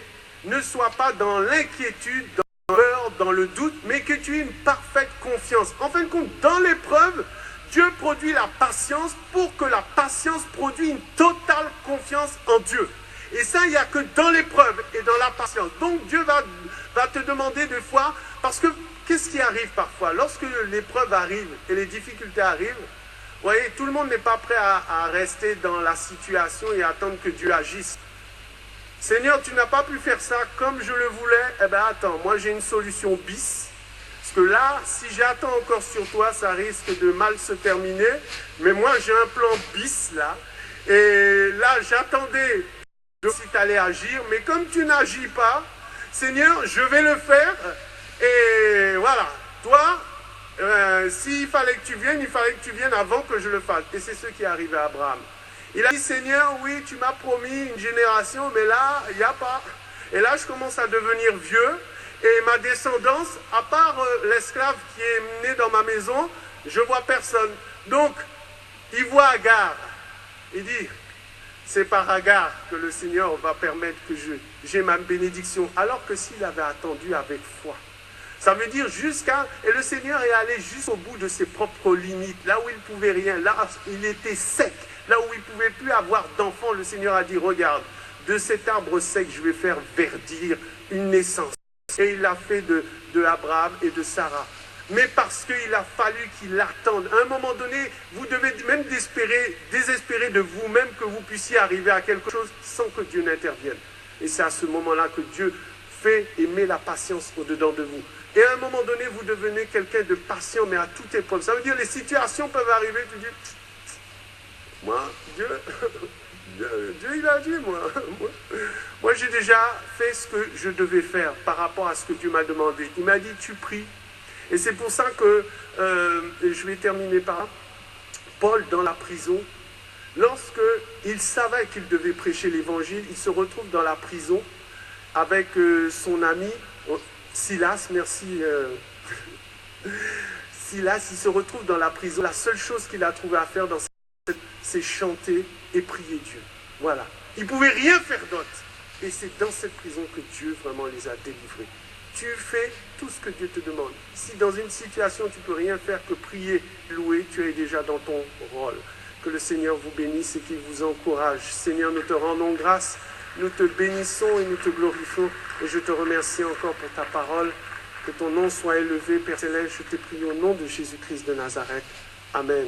ne soit pas dans l'inquiétude, dans la peur, dans le doute, mais que tu aies une parfaite confiance. En fin de compte, dans l'épreuve, Dieu produit la patience pour que la patience produise une totale confiance en Dieu. Et ça, il n'y a que dans l'épreuve et dans la patience. Donc Dieu va te demander des fois, parce que qu'est-ce qui arrive parfois? Lorsque l'épreuve arrive et les difficultés arrivent, vous voyez, tout le monde n'est pas prêt à rester dans la situation et attendre que Dieu agisse. Seigneur, tu n'as pas pu faire ça comme je le voulais. Eh bien, attends, moi j'ai une solution bis. Parce que là, si j'attends encore sur toi, ça risque de mal se terminer. Mais moi, j'ai un plan bis là. Et là, j'attendais si tu allais agir. Mais comme tu n'agis pas, Seigneur, je vais le faire. Et voilà, toi, s'il fallait que tu viennes, il fallait que tu viennes avant que je le fasse. Et c'est ce qui est arrivé à Abraham. Il a dit, Seigneur, oui, tu m'as promis une génération, mais là, il n'y a pas. Et là, je commence à devenir vieux. Et ma descendance, à part l'esclave qui est né dans ma maison, je ne vois personne. Donc, il voit Agar. Il dit, c'est par Agar que le Seigneur va permettre que j'ai ma bénédiction. Alors que s'il avait attendu avec foi. Ça veut dire et le Seigneur est allé jusqu'au bout de ses propres limites. Là où il ne pouvait rien, là il était sec. Là où il ne pouvait plus avoir d'enfants, le Seigneur a dit, regarde, de cet arbre sec, je vais faire verdir une naissance. Et il l'a fait de Abraham et de Sarah. Mais parce qu'il a fallu qu'il attende. À un moment donné, vous devez même désespérer de vous-même que vous puissiez arriver à quelque chose sans que Dieu n'intervienne. Et c'est à ce moment-là que Dieu fait et met la patience au-dedans de vous. Et à un moment donné, vous devenez quelqu'un de patient, mais à toute épreuve. Ça veut dire les situations peuvent arriver, tu dis... Moi, Dieu, il a dit, moi j'ai déjà fait ce que je devais faire par rapport à ce que Dieu m'a demandé. Il m'a dit, tu pries. Et c'est pour ça que, je vais terminer par là, Paul dans la prison, lorsqu'il savait qu'il devait prêcher l'évangile, il se retrouve dans la prison avec son ami, Silas, merci. Silas, il se retrouve dans la prison. La seule chose qu'il a trouvé à faire dans c'est chanter et prier Dieu. Voilà. Ils ne pouvaient rien faire d'autre. Et c'est dans cette prison que Dieu vraiment les a délivrés. Tu fais tout ce que Dieu te demande. Si dans une situation tu ne peux rien faire que prier, louer, tu es déjà dans ton rôle. Que le Seigneur vous bénisse et qu'il vous encourage. Seigneur, nous te rendons grâce, nous te bénissons et nous te glorifions. Et je te remercie encore pour ta parole. Que ton nom soit élevé, Père Céleste. Je te prie au nom de Jésus-Christ de Nazareth. Amen.